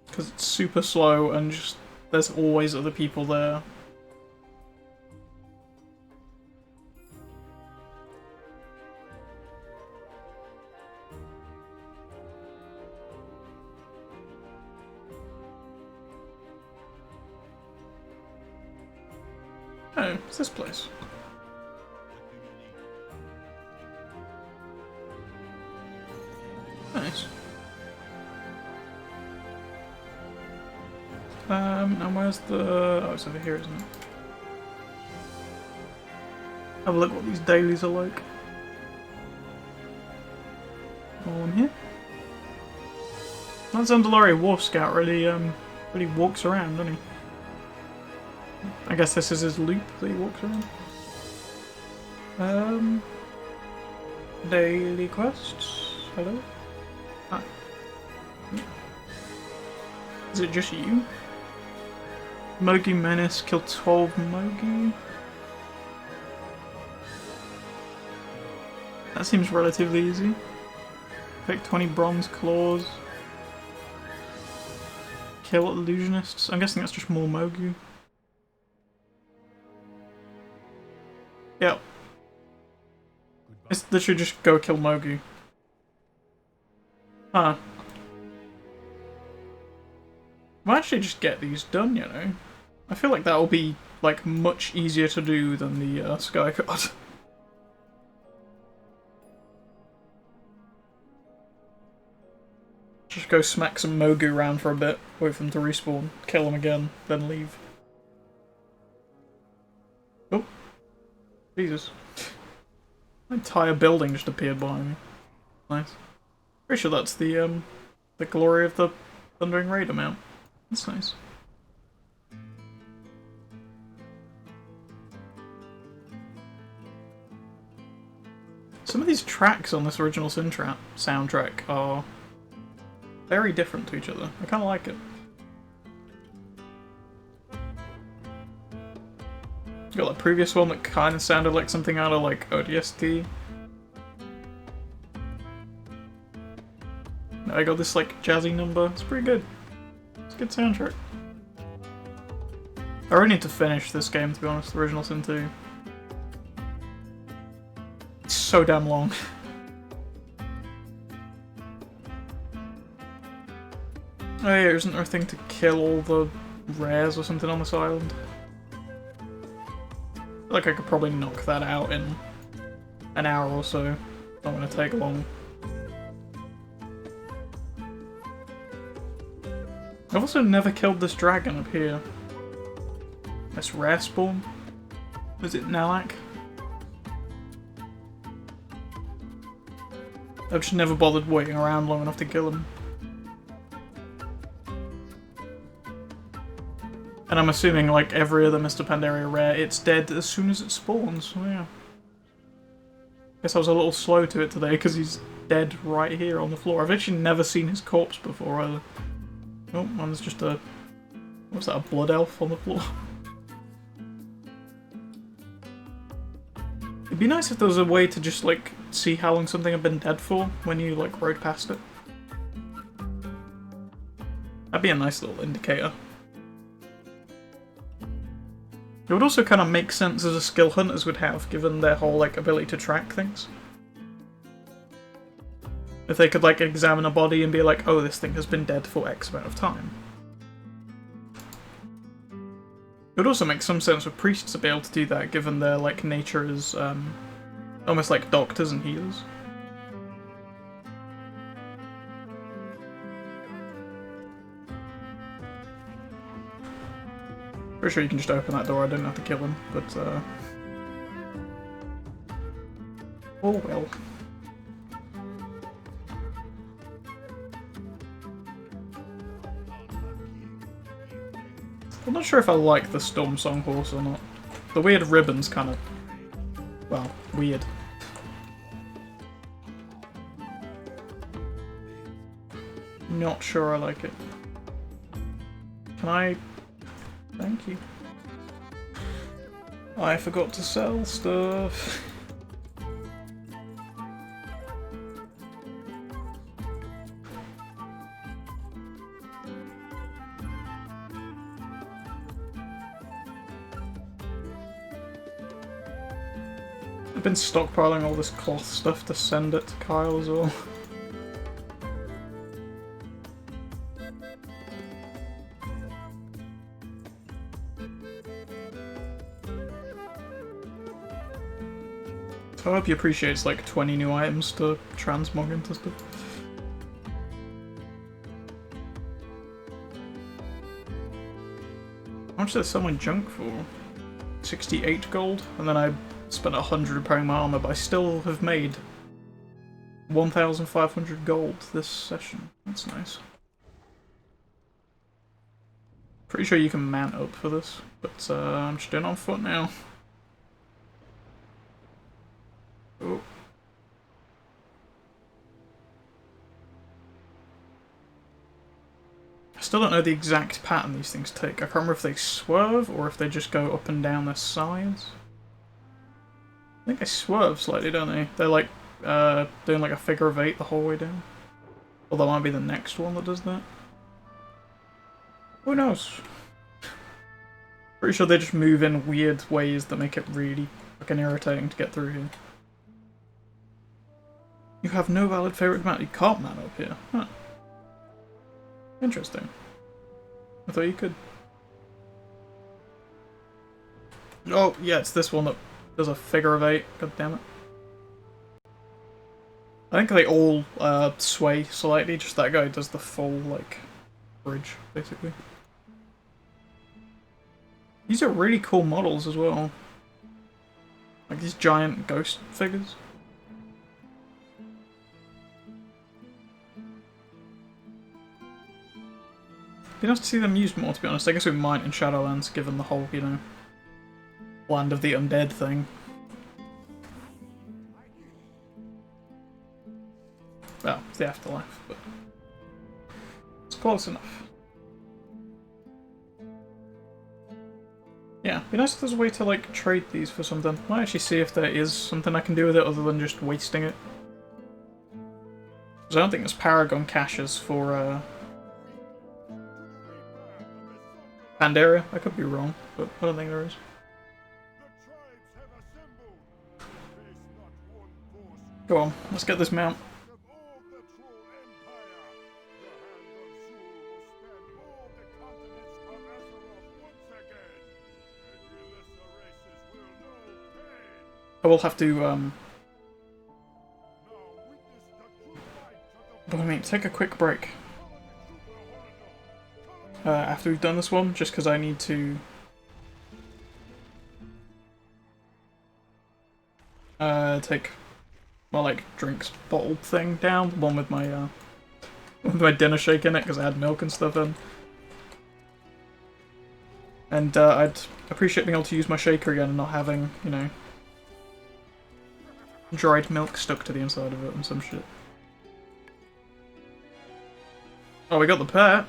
Because it's super slow and just there's always other people there. Oh, it's this place. Nice. Now where's the... oh, it's over here, isn't it? Have a look what these dailies are like. All in here. That Zandalari Wolf Scout really, really walks around, doesn't he? I guess this is his loop that he walks around. Daily quests. Hello? Hi. Is it just you? Mogi Menace, kill 12 Mogi. That seems relatively easy. Pick 20 bronze claws. Kill illusionists. I'm guessing that's just more Mogi. Yep. It's literally just go kill Mogi. Huh. Might actually just get these done, you know. I feel like that will be, like, much easier to do than the Sky God. Just go smack some Mogu around for a bit, wait for them to respawn, kill them again, then leave. Oh. Jesus. An entire building just appeared behind me. Nice. Pretty sure that's the glory of the Thundering Raider mount. That's nice. Some of these tracks on this original Sin soundtrack are very different to each other. I kind of like it. Got that previous one that kind of sounded like something out of like ODST. Now I got this like jazzy number. It's pretty good. It's a good soundtrack. I really need to finish this game, to be honest. The original Sin 2. It's so damn long. Oh yeah, isn't there a thing to kill all the rares or something on this island? I feel like I could probably knock that out in an hour or so. Not gonna take long. I've also never killed this dragon up here. This rare spawn. Was it Nalak? I've just never bothered waiting around long enough to kill him. And I'm assuming, like every other Mr. Pandaria rare, it's dead as soon as it spawns, so yeah. Guess I was a little slow to it today, because he's dead right here on the floor. I've actually never seen his corpse before either. Oh, one's just a... what's that, a blood elf on the floor? It'd be nice if there was a way to just, like, see how long something had been dead for when you, like, rode past it. That'd be a nice little indicator. It would also kind of make sense as a skill hunters would have, given their whole, like, ability to track things. If they could, like, examine a body and be like, oh, this thing has been dead for X amount of time. It would also make some sense for priests to be able to do that, given their, like, nature as, Almost like doctors and healers. Pretty sure you can just open that door, I didn't have to kill him, but oh well. I'm not sure if I like the Storm Song horse or not. The weird ribbon's kind of, well, weird. Not sure I like it. Can I... Thank you. I forgot to sell stuff. I've been stockpiling all this cloth stuff to send it to Kyle as well. So I hope he appreciates like 20 new items to transmog into stuff. How much did I sell my junk for? 68 gold? And then I spent 100 repairing my armor, but I still have made 1,500 gold this session. That's nice. Pretty sure you can mount up for this, but I'm just doing it on foot now. Oh. I still don't know the exact pattern these things take. I can't remember if they swerve or if they just go up and down their sides. I think they swerve slightly, don't they? They're like doing like a figure of 8 the whole way down. Although that might be the next one that does that. Who knows? Pretty sure they just move in weird ways that make it really fucking irritating to get through here. You have no valid favourite mount. You can't mount up here. Huh. Interesting. I thought you could. Oh, yeah, it's this one that does a figure of 8. God damn it. I think they all sway slightly, just that guy does the full, like, bridge, basically. These are really cool models as well. Like these giant ghost figures. Be nice to see them used more, to be honest. I guess we might in Shadowlands, given the whole, you know, land of the undead thing. Well, it's the afterlife, but it's close enough. Yeah, be nice if there's a way to, like, trade these for something. I might actually see if there is something I can do with it other than just wasting it. Because I don't think there's Paragon caches for, Pandaria. I could be wrong, but I don't think there is. Go on, let's get this mount. I will have to, but I mean, take a quick break. After we've done this one, just because I need to take my like drinks bottle thing down, the one with my dinner shake in it, because I had milk and stuff in. And I'd appreciate being able to use my shaker again and not having, you know, dried milk stuck to the inside of it and some shit. Oh, we got the pet.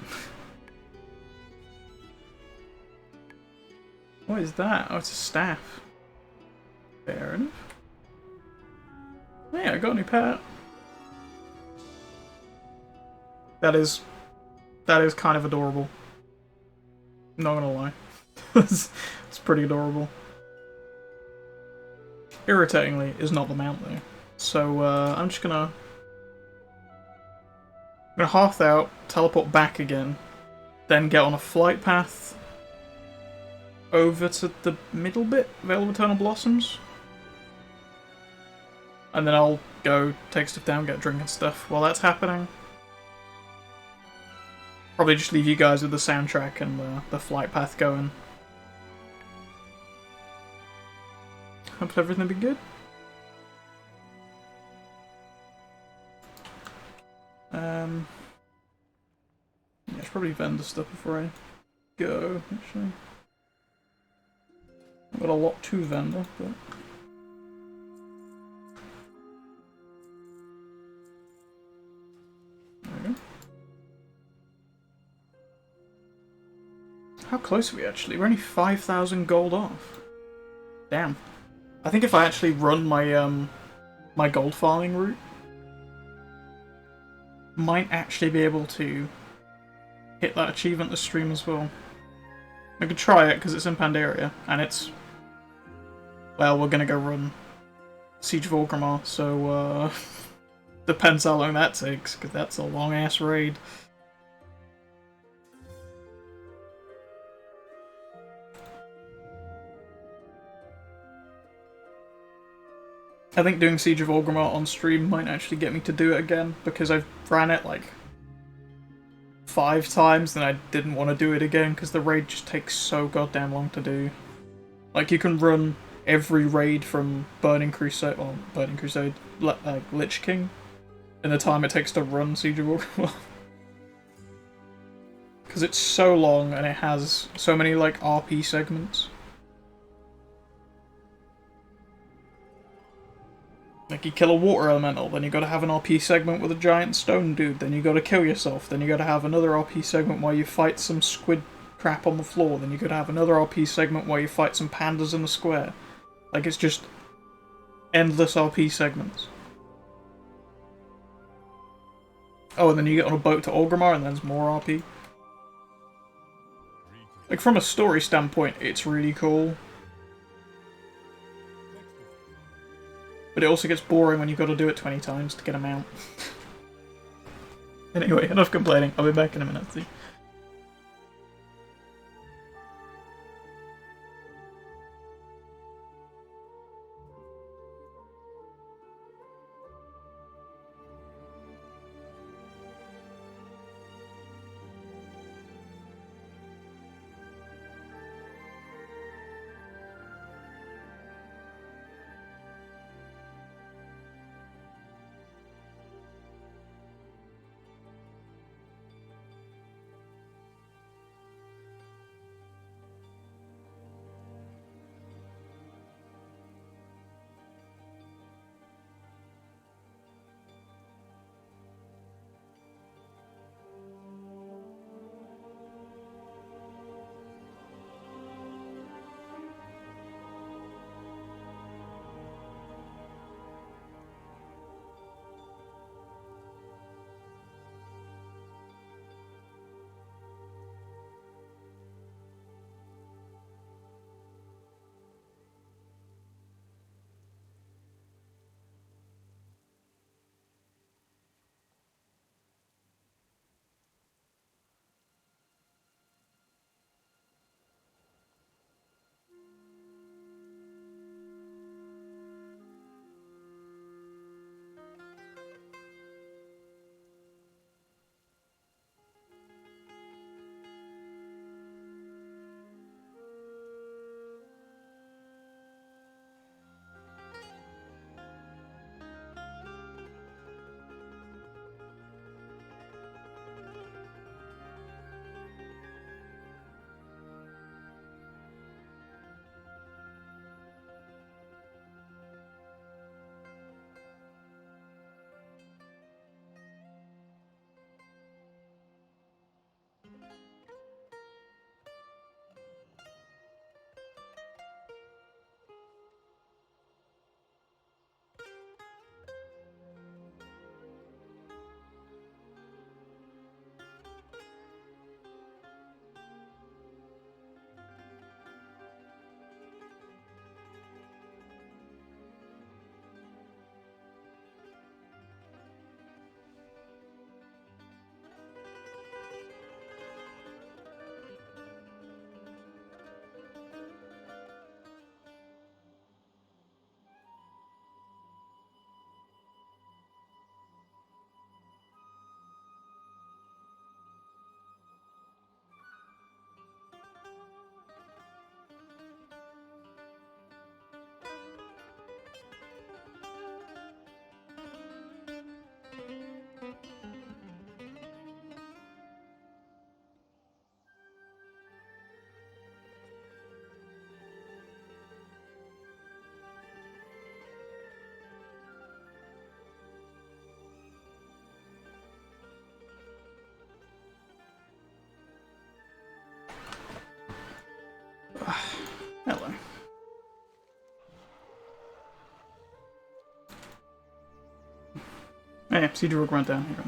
What is that? Oh, it's a staff. Fair enough. Yeah, I got a new pet. That is kind of adorable. Not gonna lie. It's pretty adorable. Irritatingly, is not the mount though. So I'm just gonna half out, teleport back again, then get on a flight path over to the middle bit, Veil of Eternal Blossoms. And then I'll go take stuff down, get a drink and stuff while that's happening. Probably just leave you guys with the soundtrack and the flight path going. Hope everything will be good. Yeah, I should probably vendor stuff before I go, actually. I've got a lot to vendor, but... There we go. How close are we actually? We're only 5,000 gold off. Damn. I think if I actually run my my gold farming route, might actually be able to hit that achievement this stream as well. I could try it because it's in Pandaria and it's, well, we're gonna go run Siege of Orgrimmar, so depends how long that takes because that's a long ass raid. I think doing Siege of Orgrimmar on stream might actually get me to do it again, because I've ran it like 5 times and I didn't want to do it again because the raid just takes so goddamn long to do. Like, you can run every raid from Burning Crusade, Lich King, in the time it takes to run Siege of Orgrimmar. Because it's so long and it has so many like RP segments. Like, you kill a water elemental, then you gotta have an RP segment with a giant stone dude, then you gotta kill yourself, then you gotta have another RP segment where you fight some squid crap on the floor, then you gotta have another RP segment where you fight some pandas in a square. Like, it's just endless RP segments. Oh, and then you get on a boat to Orgrimmar and there's more RP. Like, from a story standpoint, it's really cool. But it also gets boring when you've got to do it 20 times to get a mount. Anyway, enough complaining. I'll be back in a minute. See. Hello. Yeah, Siege Rug went down here.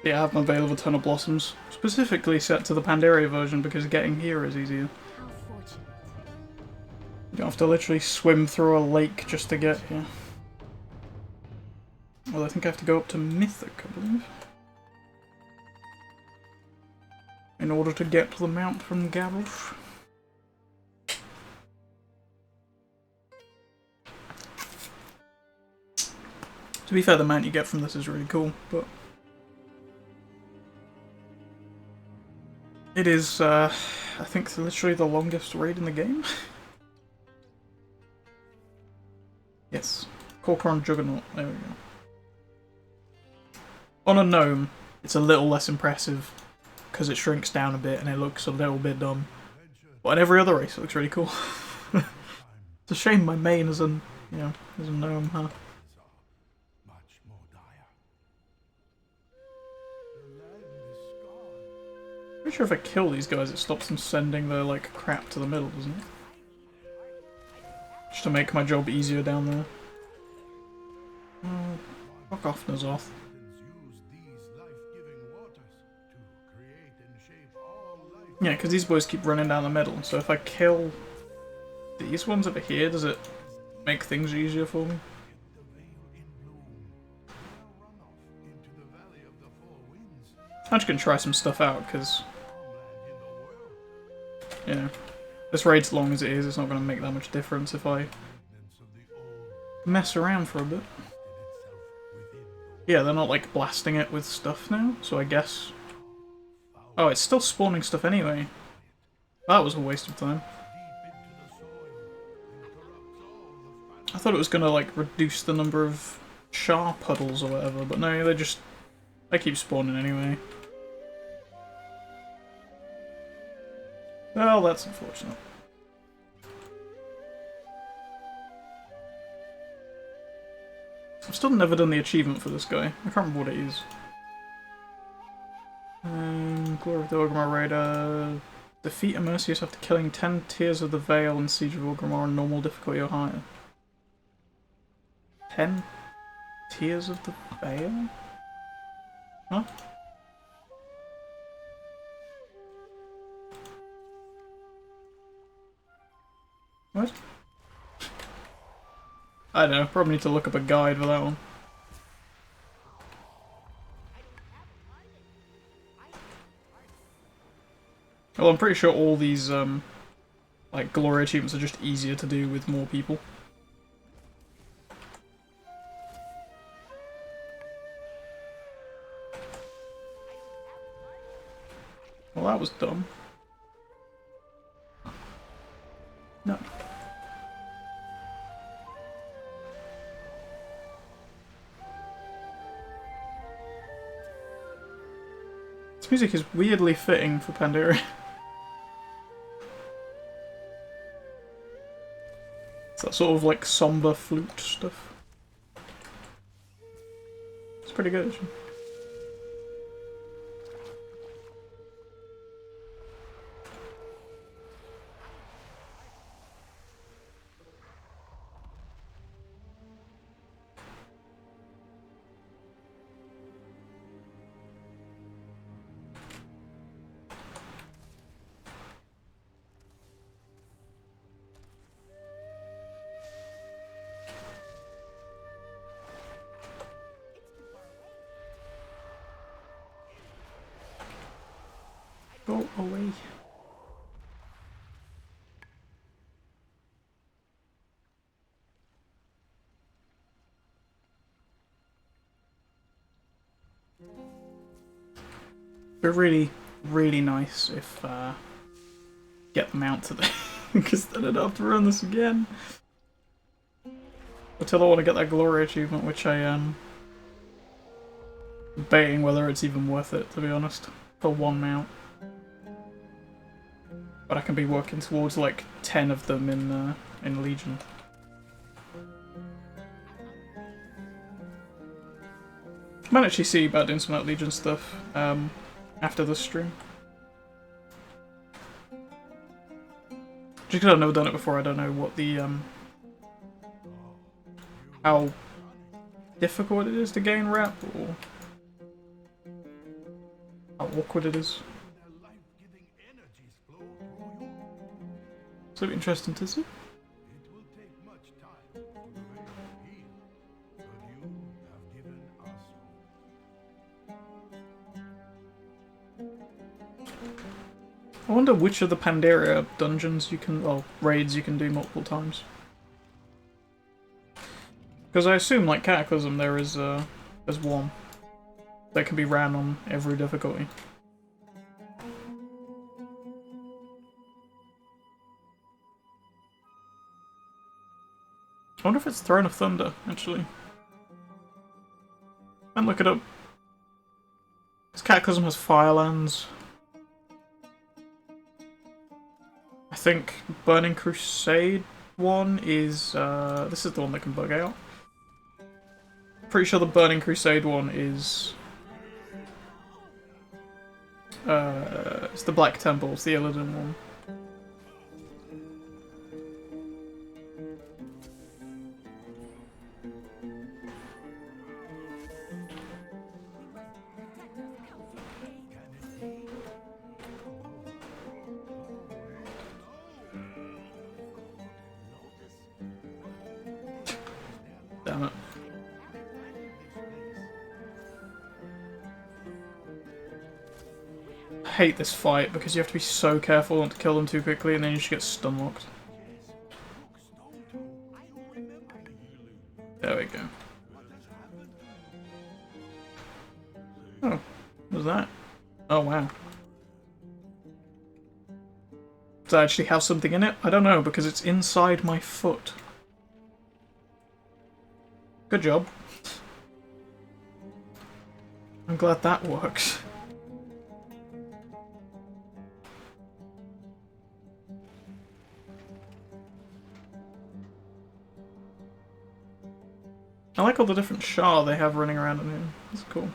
Yeah, I have my Veil of Eternal Blossoms, specifically set to the Pandaria version because getting here is easier. How fortunate. You don't have to literally swim through a lake just to get here. Well, I think I have to go up to Mythic, I believe, in order to get to the mount from Gareth. To be fair, the mount you get from this is really cool, but it is, I think, literally the longest raid in the game. Yes. Corcoran Juggernaut, there we go. On a gnome, it's a little less impressive because it shrinks down a bit and it looks a little bit dumb. But in every other race, it looks really cool. It's a shame my main is a gnome, huh? Pretty sure if I kill these guys, it stops them sending their like crap to the middle, doesn't it? Just to make my job easier down there. Fuck off, Nazoth. Yeah, because these boys keep running down the middle, so if I kill these ones over here, does it make things easier for me? I'm just gonna try some stuff out, because, you know, this raid's long as it is, it's not gonna make that much difference if I mess around for a bit. Yeah, they're not, like, blasting it with stuff now, so I guess... Oh, it's still spawning stuff anyway. That was a waste of time. I thought it was gonna, like, reduce the number of char puddles or whatever, but no, they keep spawning anyway. Well, that's unfortunate. I've still never done the achievement for this guy. I can't remember what it is. Glory of the Orgrimmar Raider. Defeat a Mercius after killing 10 Tears of the Veil in Siege of Orgrimmar on normal difficulty or higher. 10 Tears of the Veil? Huh? What? I don't know, probably need to look up a guide for that one. Well, I'm pretty sure all these, like, glory achievements are just easier to do with more people. Well, that was dumb. No. This music is weirdly fitting for Pandaria. It's that sort of like somber flute stuff. It's pretty good, actually. Go away. Be really, really nice if get them out today, because then I'd have to run this again. Until I want to get that glory achievement, which I am debating whether it's even worth it, to be honest, for one mount. But I can be working towards like 10 of them in Legion. I might actually see about doing some of that Legion stuff. after this stream. Just because I've never done it before, I don't know what the, how difficult it is to gain rep, or how awkward it is. So interesting to see. I wonder which of the Pandaria dungeons you can, well, raids you can do multiple times. Because I assume, like Cataclysm, there's one that can be ran on every difficulty. I wonder if it's Throne of Thunder, actually. And look it up. Because Cataclysm has Firelands. I think Burning Crusade one is, this is the one that can bug out. Pretty sure the Burning Crusade one is, it's the Black Temple, it's the Illidan one. Damn it. I hate this fight because you have to be so careful not to kill them too quickly and then you just get stun locked. There we go. Oh, what was that? Oh wow. Does that actually have something in it? I don't know because it's inside my foot. Good job. I'm glad that works. I like all the different Shah they have running around in here. That's cool.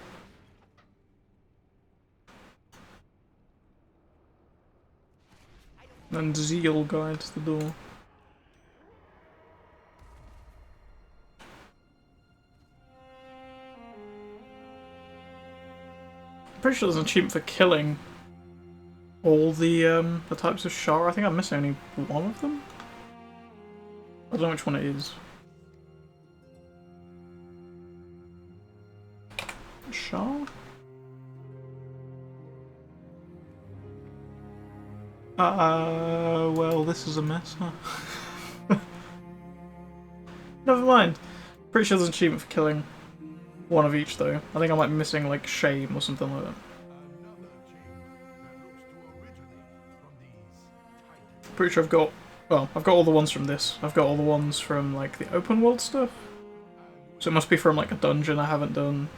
And Zeal guides the door. I'm pretty sure there's an achievement for killing all the types of Shah. I think I'm missing only one of them. I don't know which one it is. Shah? Well, this is a mess, huh? Never mind. Pretty sure there's an achievement for killing one of each, though. I think I might be missing, like, Shame or something like that. Pretty sure I've got... Well, I've got all the ones from this. I've got all the ones from, like, the open world stuff. So it must be from, like, a dungeon I haven't done.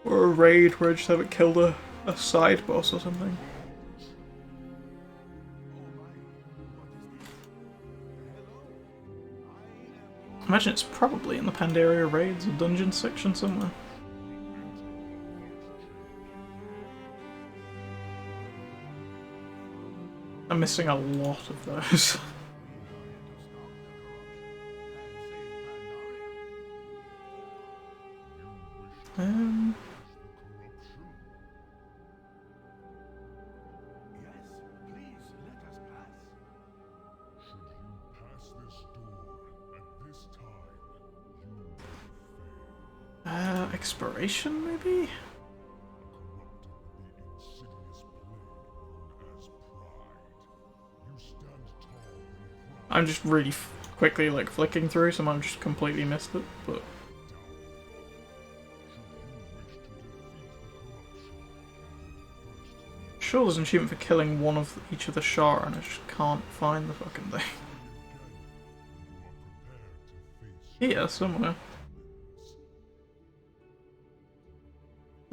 Or a raid where I just haven't killed a side boss or something. I imagine it's probably in the Pandaria raids or dungeon section somewhere. I'm missing a lot of those. Expiration, maybe? I'm just really quickly like flicking through, so I've just completely missed it, but... Sure there's an achievement for killing one of each of the Shah, and I just can't find the fucking thing. Here, somewhere.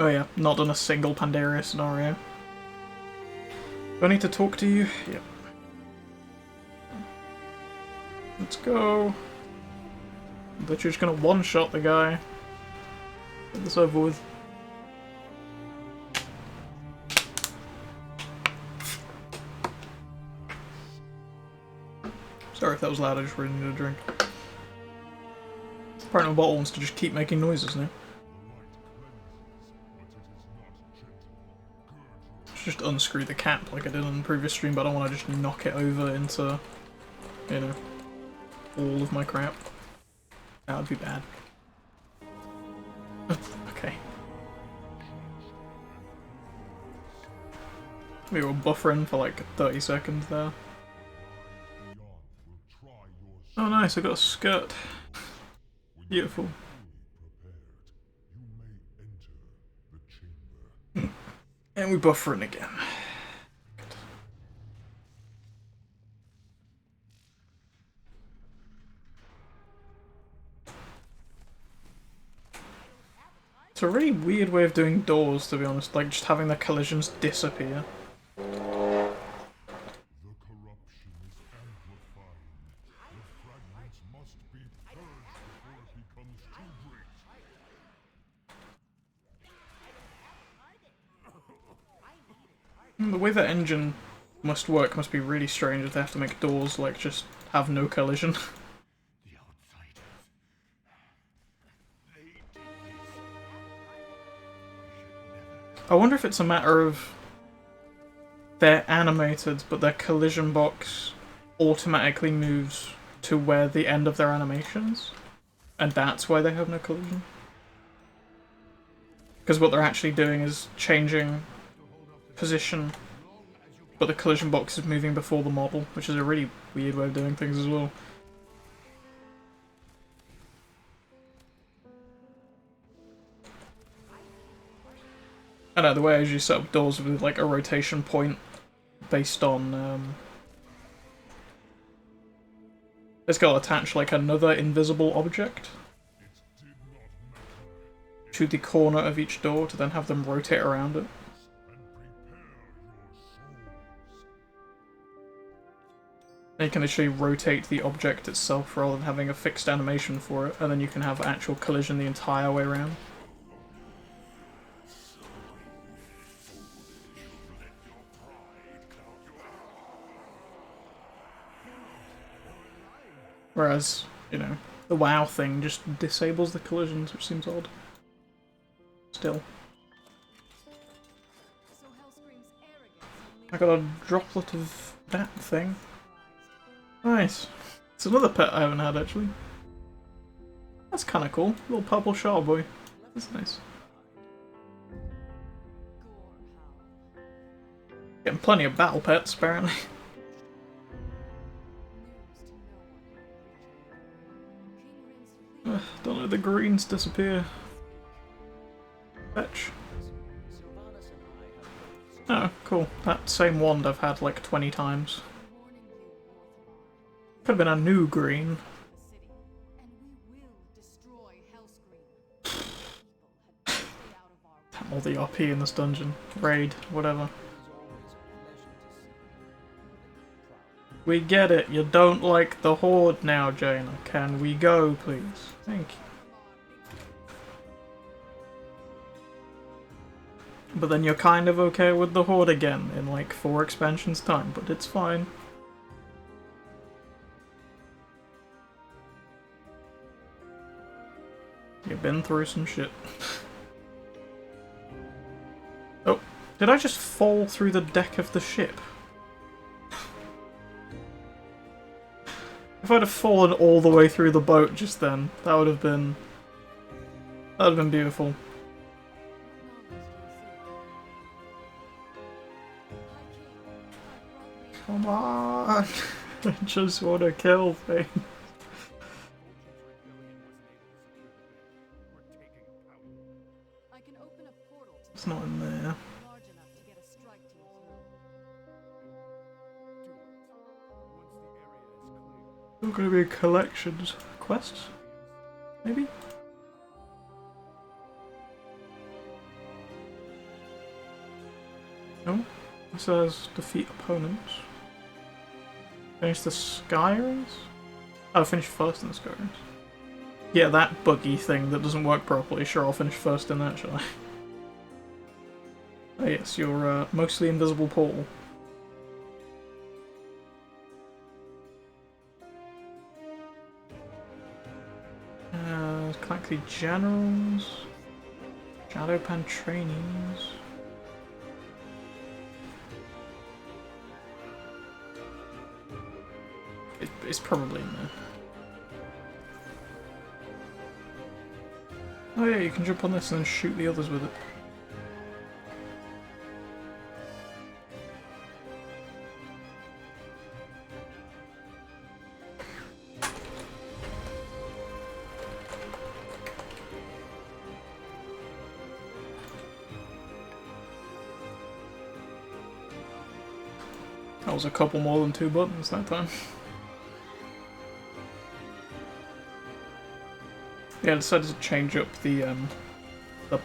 Oh yeah, not done a single Pandaria scenario. Do I need to talk to you? Yep. Let's go. But you're just gonna one-shot the guy. Get this over with. Sorry if that was loud, I just really needed a drink. Apparently my bottle wants to just keep making noises now. Just unscrew the cap like I did on the previous stream, but I don't want to just knock it over into, you know, all of my crap. That would be bad. Okay. We were buffering for like 30 seconds there. Oh nice, I got a skirt. Beautiful. And we buffering again. Good. It's a really weird way of doing doors, to be honest, like just having the collisions disappear. The way that engine must work must be really strange if they have to make doors like just have no collision. I wonder if it's a matter of they're animated but their collision box automatically moves to where the end of their animation is, and that's why they have no collision. Because what they're actually doing is changing position, but the collision box is moving before the model, which is a really weird way of doing things as well. I know, the way I usually set up doors with like a rotation point based on it's got to attach like another invisible object to the corner of each door to then have them rotate around it. And you can actually rotate the object itself rather than having a fixed animation for it, and then you can have actual collision the entire way around. Whereas, you know, the WoW thing just disables the collisions, which seems odd. Still. I got a droplet of that thing. Nice. It's another pet I haven't had, actually. That's kind of cool. Little purple Char boy. That's nice. Getting plenty of battle pets, apparently. Don't let the greens disappear. Fetch. Oh, cool. That same wand I've had like 20 times. Could have been a new green. Damn, all the RP in this dungeon. Raid, whatever. We get it, you don't like the Horde now, Jaina. Can we go, please? Thank you. But then you're kind of okay with the Horde again in like 4 expansions time, but it's fine. You've been through some shit. Oh, did I just fall through the deck of the ship? If I'd have fallen all the way through the boat just then, that would have been beautiful. Come on! I just want to kill things. It's not in there. There's going to be collections. Quests? Maybe? No? It says defeat opponents. Finish the Skyrace? Oh, finish first in the Skyrace. Yeah, that buggy thing that doesn't work properly. Sure, I'll finish first in that, shall I? Oh yes, your mostly invisible portal. Collect the generals. Shadowpan trainees. It's probably in there. Oh yeah, you can jump on this and then shoot the others with it. That was a couple more than 2 buttons that time. Yeah, I decided to change up the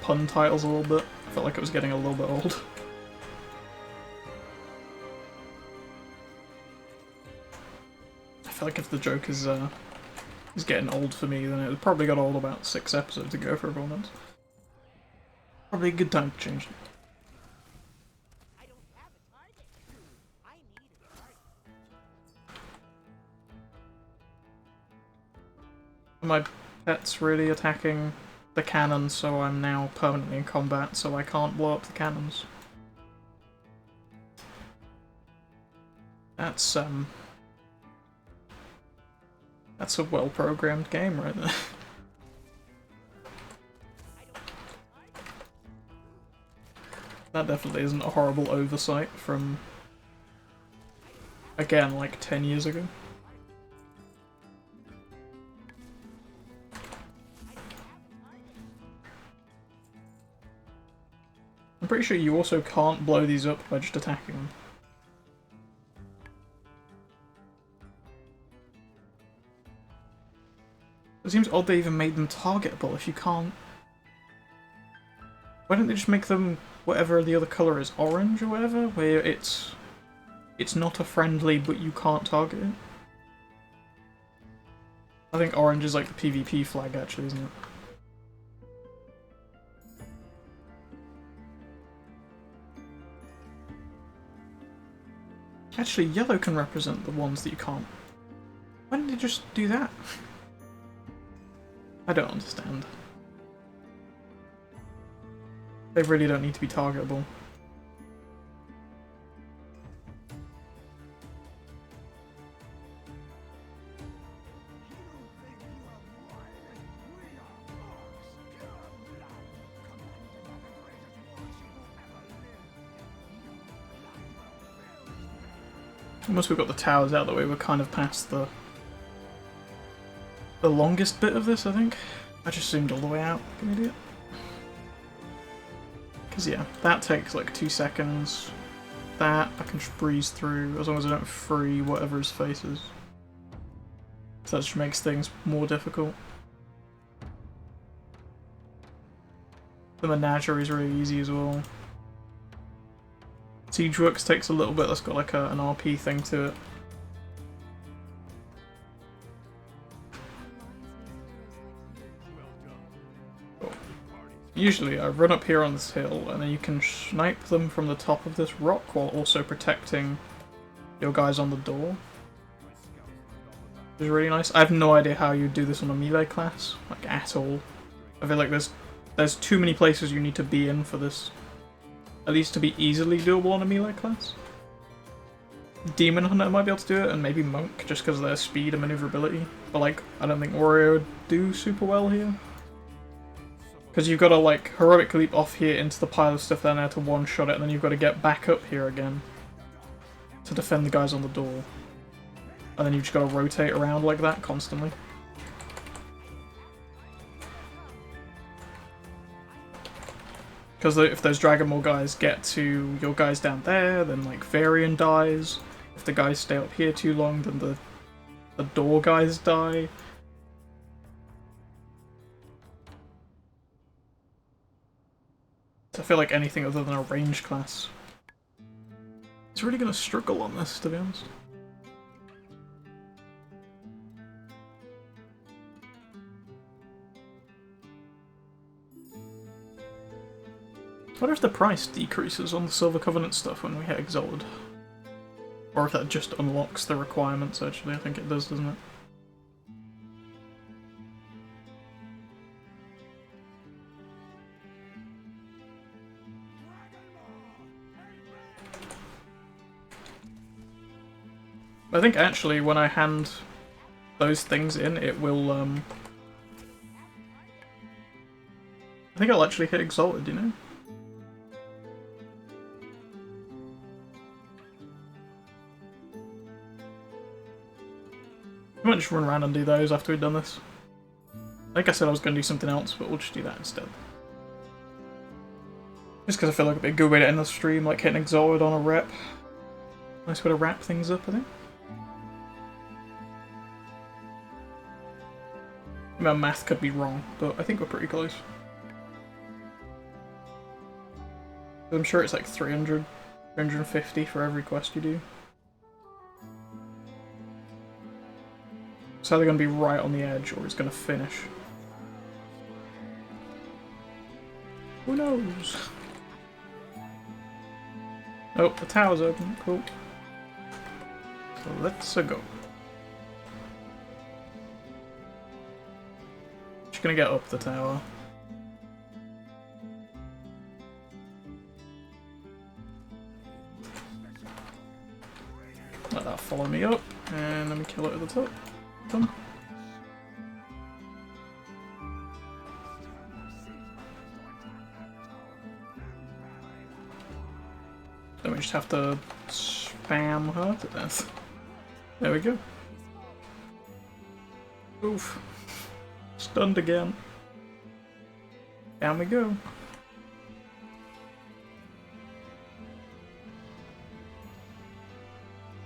pun titles a little bit. I felt like it was getting a little bit old. I feel like if the joke is getting old for me, then it probably got old about 6 episodes ago for everyone else. Probably a good time to change it. My pet's really attacking the cannons, so I'm now permanently in combat, so I can't blow up the cannons. That's a well-programmed game right there. That definitely isn't a horrible oversight from, again, like 10 years ago. I'm pretty sure you also can't blow these up by just attacking them. It seems odd they even made them targetable if you can't... Why don't they just make them whatever the other colour is, orange or whatever, where it's not a friendly but you can't target it? I think orange is like the PvP flag actually, isn't it? Actually, yellow can represent the ones that you can't. Why didn't they just do that? I don't understand. They really don't need to be targetable. Once we've got the towers out of the way, we're kind of past the longest bit of this, I think. I just zoomed all the way out, like an idiot. Because yeah, that takes like 2 seconds. That I can just breeze through, as long as I don't free whatever his face is. So that just makes things more difficult. The menagerie is really easy as well. Siege Works takes a little bit, that's got like an RP thing to it. Usually I run up here on this hill and then you can snipe them from the top of this rock while also protecting your guys on the door. Which is really nice. I have no idea how you do this on a melee class, like at all. I feel like there's too many places you need to be in for this. At least to be easily doable on a melee class. Demon Hunter might be able to do it, and maybe Monk, just because of their speed and maneuverability. But like, I don't think Warrior would do super well here. Because you've got to like heroic leap off here into the pile of stuff down there to one-shot it, and then you've got to get back up here again to defend the guys on the door. And then you've just got to rotate around like that constantly. Because if those Dragon Ball guys get to your guys down there, then like Varian dies. If the guys stay up here too long, then the door guys die. So I feel like anything other than a range class is really going to struggle on this, to be honest. I wonder if the price decreases on the Silver Covenant stuff when we hit Exalted. Or if that just unlocks the requirements, actually. I think it does, doesn't it? I think actually when I hand those things in, it will, I think it'll actually hit Exalted, you know? I might just run around and do those after we've done this. I think I said I was going to do something else, but we'll just do that instead. Just because I feel like it'd be a good way to end the stream, like hitting Exalted on a rep. Nice way to wrap things up, I think. My math could be wrong, but I think we're pretty close. I'm sure it's like 300, 350 for every quest you do. It's either going to be right on the edge or it's going to finish. Who knows? Oh, the tower's open. Cool. So let's go. Just gonna get up the tower. Let that follow me up, and let me kill it at the top. Done. Then we just have to spam her to death. There we go. Oof. Stunned again. Down we go.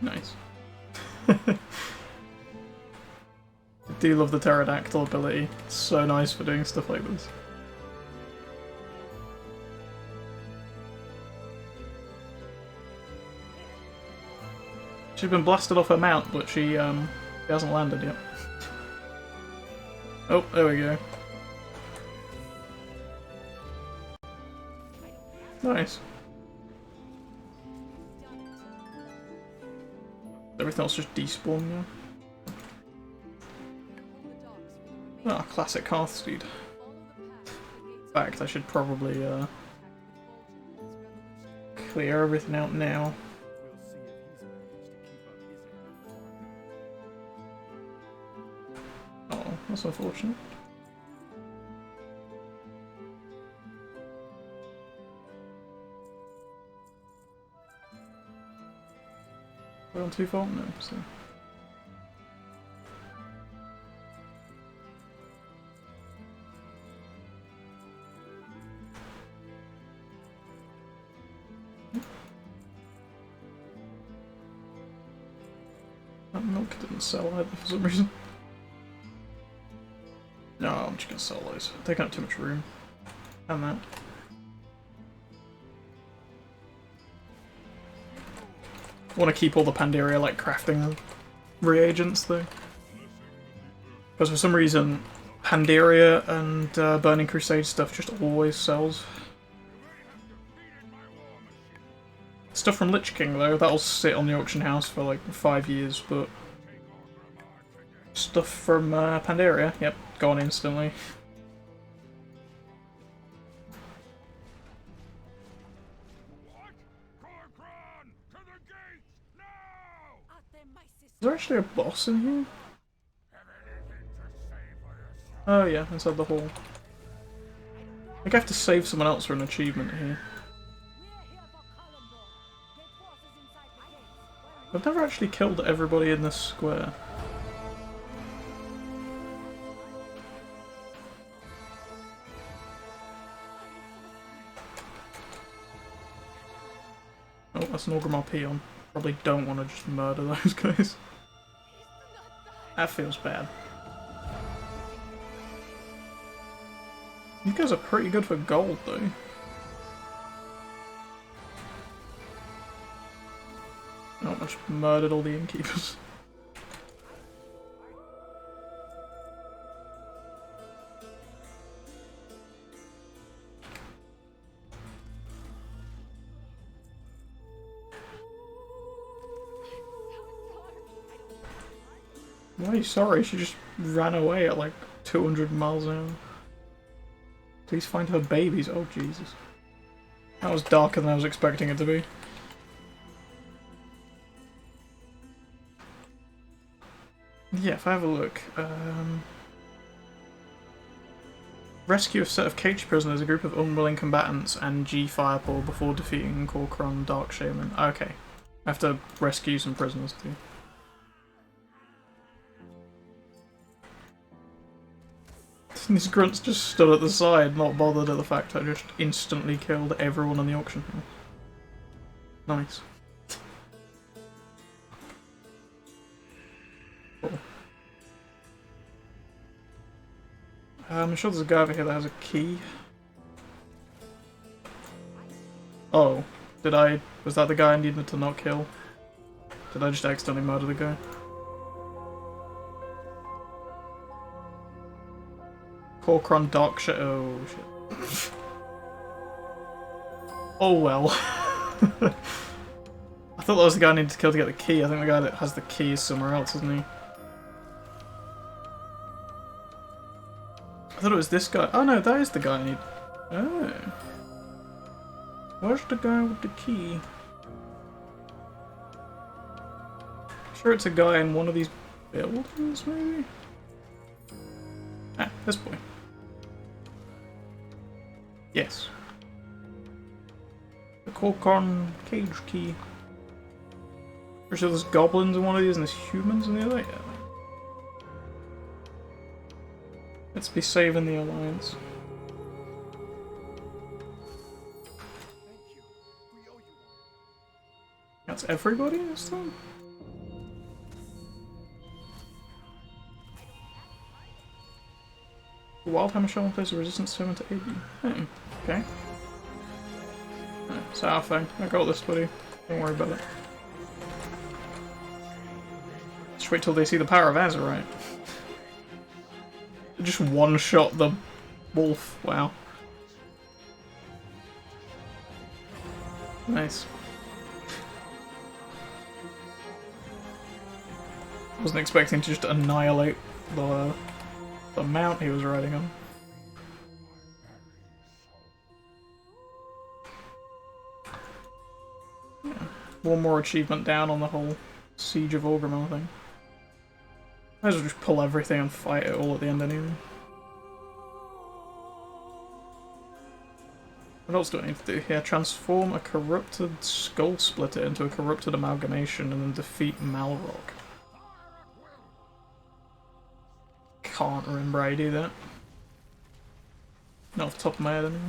Nice. I do love the pterodactyl ability. It's so nice for doing stuff like this. She's been blasted off her mount, but she hasn't landed yet. Oh, there we go. Nice. Everything else just despawned now. Ah, classic Hearthsteed. In fact, I should probably clear everything out now. Oh, that's unfortunate. We're on 2 fault? No, so. That milk didn't sell either for some reason. No, I'm just gonna sell those. Taking up too much room. And that. I want to keep all the Pandaria like crafting reagents though. Because for some reason, Pandaria and Burning Crusade stuff just always sells. Stuff from Lich King though, that'll sit on the auction house for like 5 years, but stuff from Pandaria, yep, gone instantly. Is there actually a boss in here? Oh yeah, inside the hall. I think I have to save someone else for an achievement here. I've never actually killed everybody in this square. Oh, that's an Orgrimmar Peon. Probably don't want to just murder those guys. That feels bad. These guys are pretty good for gold, though. Oh, I just murdered all the innkeepers. Why are you sorry? She just ran away at like 200 miles an hour. Please find her babies. Oh, Jesus. That was darker than I was expecting it to be. Yeah, if I have a look. Rescue a set of caged prisoners, a group of unwilling combatants, and G Firepool before defeating Corcoran Dark Shaman. Okay. I have to rescue some prisoners too. These grunts just stood at the side, not bothered at the fact I just instantly killed everyone on the auction house. Nice. Cool. I'm sure there's a guy over here that has a key. Oh, was that the guy I needed to not kill? Did I just accidentally murder the guy? Corcoran Dark oh shit. Oh well. I thought that was the guy I needed to kill to get the key. I think the guy that has the key is somewhere else, isn't he? I thought it was this guy. Oh no, that is the guy I need. Oh. Where's the guy with the key? Sure it's a guy in one of these buildings, maybe? Ah, this boy. Yes. The Corcoran cage key. Pretty sure there's goblins in one of these and there's humans in the other? Yeah. Let's be saving the Alliance. That's everybody this time? Wildhammer Shell plays a resistance summon to aid you. Oh, okay. It's our thing. I got this, buddy. Don't worry about it. Just wait till they see the power of Azurite. Just one-shot the wolf. Wow. Nice. Wasn't expecting to just annihilate the mount he was riding on. Yeah. One more achievement down on the whole Siege of Orgrimmar thing. Might as well just pull everything and fight it all at the end anyway. What else do I need to do here? Transform a corrupted Skull Splitter into a corrupted amalgamation and then defeat Malrock. Can't remember how I do that. Not off the top of my head anyway.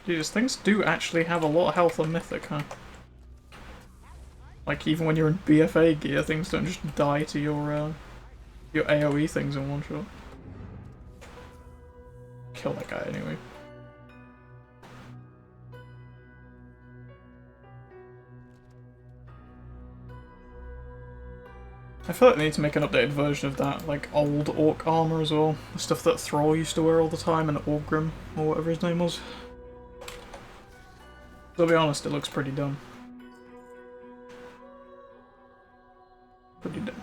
Jesus, things do actually have a lot of health on Mythic, huh? Like, even when you're in BFA gear, things don't just die to your AoE things in one shot. Kill that guy anyway. I feel like they need to make an updated version of that, like old Orc armor as well. The stuff that Thrall used to wear all the time in Orgrim, or whatever his name was. To be honest, it looks pretty dumb. Pretty dumb.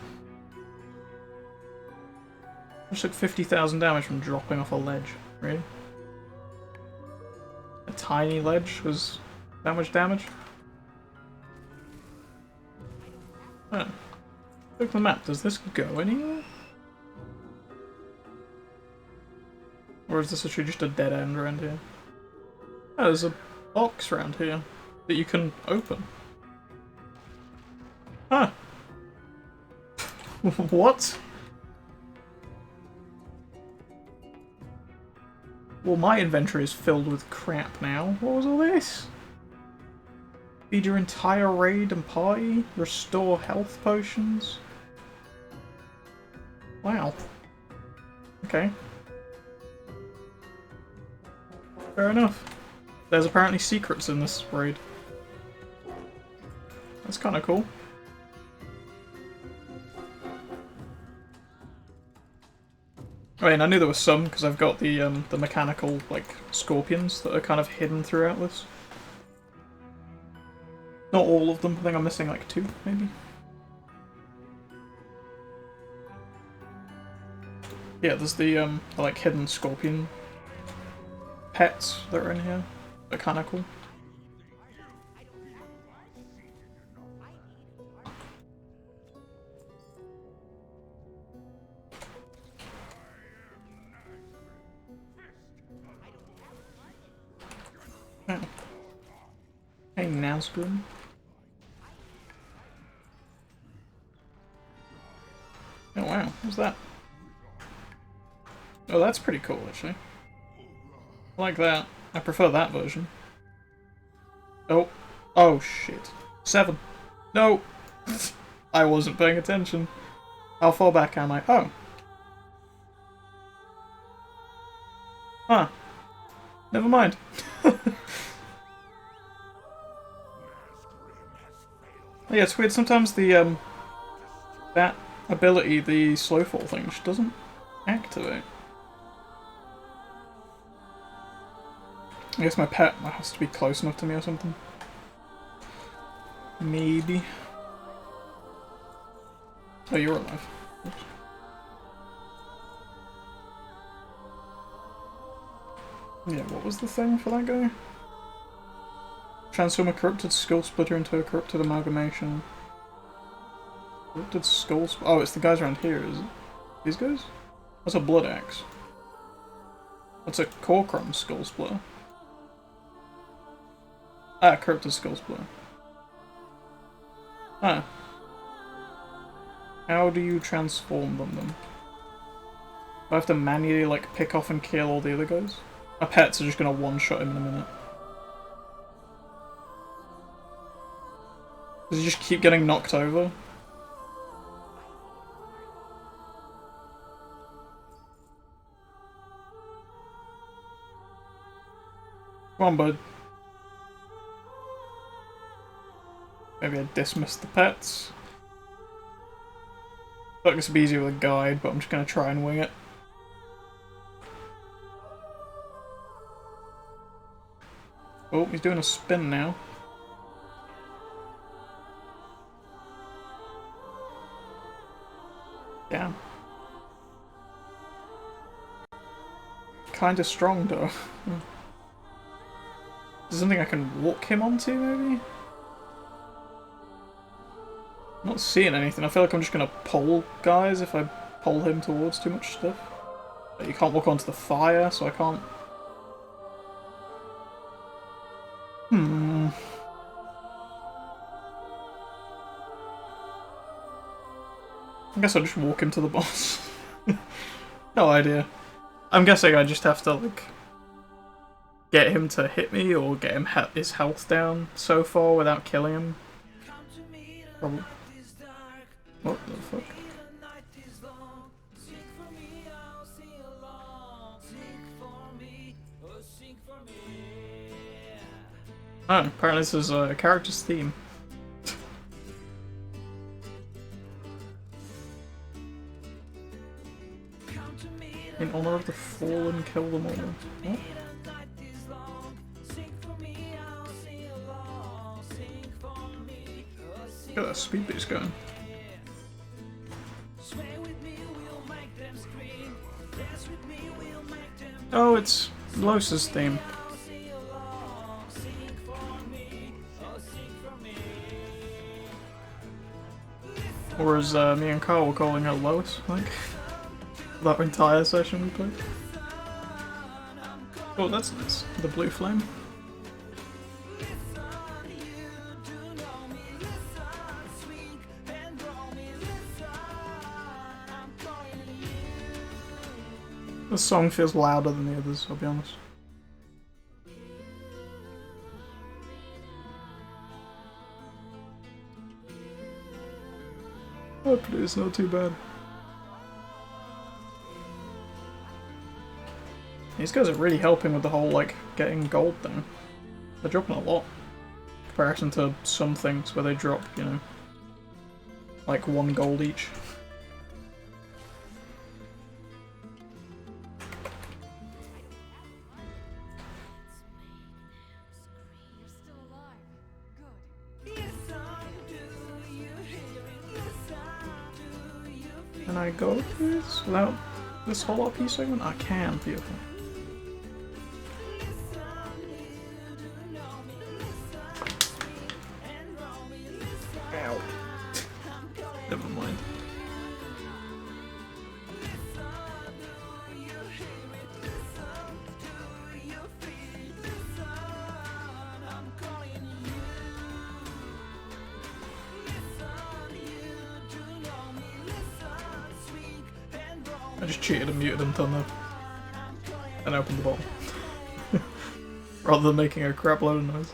I just took 50,000 damage from dropping off a ledge. Really? A tiny ledge was that much damage? Oh. Look at the map, does this go anywhere? Or is this actually just a dead end around here? Oh, there's a box around here that you can open. Huh. What? Well, my inventory is filled with crap now. What was all this? Feed your entire raid and party. Restore health potions. Wow. Okay. Fair enough. There's apparently secrets in this raid. That's kind of cool. I mean, I knew there was some because I've got the mechanical like scorpions that are kind of hidden throughout this. Not all of them. I think I'm missing like 2, maybe. Yeah, there's the like hidden scorpion pets that are in here. They're kind of cool. Oh. Hey, Nazgul. Oh wow, what's that? Oh, that's pretty cool, actually. I like that. I prefer that version. Oh. Oh, shit. 7. No! I wasn't paying attention. How far back am I? Oh. Huh. Never mind. Yeah, it's weird. Sometimes the, that ability, the slow fall thing, just doesn't activate. I guess my pet has to be close enough to me or something. Maybe. Oh, you're alive. Oops. Yeah, what was the thing for that guy? Transform a corrupted skull splitter into a corrupted amalgamation. Corrupted skull oh, it's the guys around here, is it? These guys? That's a blood axe. That's a Corcrum skull splitter. Ah, corrupted skull splitter. Ah. How do you transform them then? Do I have to manually like pick off and kill all the other guys? My pets are just gonna one-shot him in a minute. Does he just keep getting knocked over? Come on, bud. Maybe I dismiss the pets. I thought this would be easier with a guide, but I'm just gonna try and wing it. Oh, he's doing a spin now. Damn. Kinda strong though. Is there something I can walk him onto, maybe? I'm not seeing anything. I feel like I'm just gonna pull guys if I pull him towards too much stuff. But you can't walk onto the fire, so I can't... I guess I'll just walk him to the boss. No idea. I'm guessing I just have to, like, get him to hit me or get him his health down so far without killing him. Probably. What the fuck? Oh, apparently this is a character's theme. In honor of the fallen, kill them all. What? Look at that speed boost going. Oh, it's Los's theme. Or as me and Carl were calling her Lois, I think. That entire session we played. Oh, that's nice. The blue flame. The song feels louder than the others, I'll be honest. Hopefully it's not too bad. These guys are really helping with the whole, like, getting gold thing. They're dropping a lot. In comparison to some things where they drop, you know, like 1 gold each. Can I go through this without this whole RP segment? I can, beautiful. Ow. Never mind. I just cheated and muted and turned and opened the bottle. Rather than making a crap load of noise.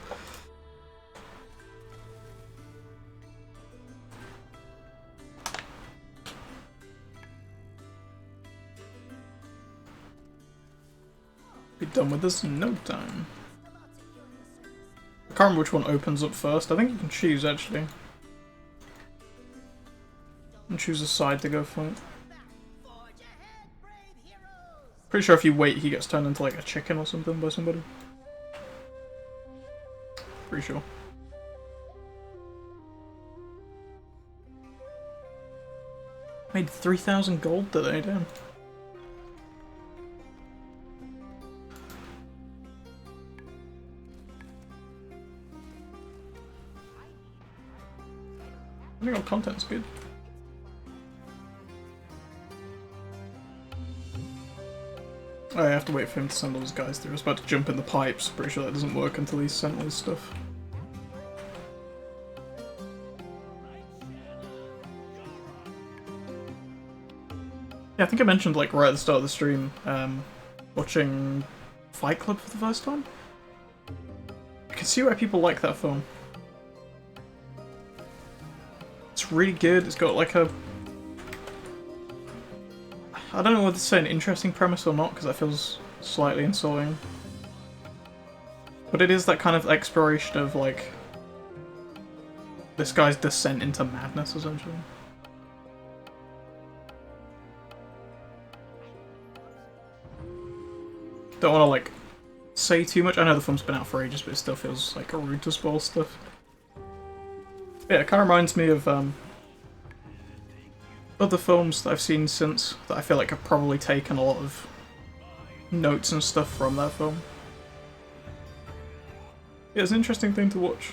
Be done with this in no time. I can't remember which one opens up first. I think you can choose actually. And choose a side to go fight. Pretty sure if you wait, he gets turned into like a chicken or something by somebody. Pretty sure. Made 3,000 gold today, damn. I think our content's good. Oh, I have to wait for him to send all his guys through. I was about to jump in the pipes. Pretty sure that doesn't work until he's sent all his stuff. Yeah, I think I mentioned like right at the start of the stream, watching Fight Club for the first time. I can see why people like that film. It's really good. It's got like a... I don't know whether to say an interesting premise or not, because that feels slightly insulting. But it is that kind of exploration of, like, this guy's descent into madness, essentially. Don't want to, like, say too much. I know the film's been out for ages, but it still feels like a rude to spoil stuff. Yeah, it kind of reminds me of, other films that I've seen since that I feel like have probably taken a lot of notes and stuff from that film. Yeah, it's an interesting thing to watch.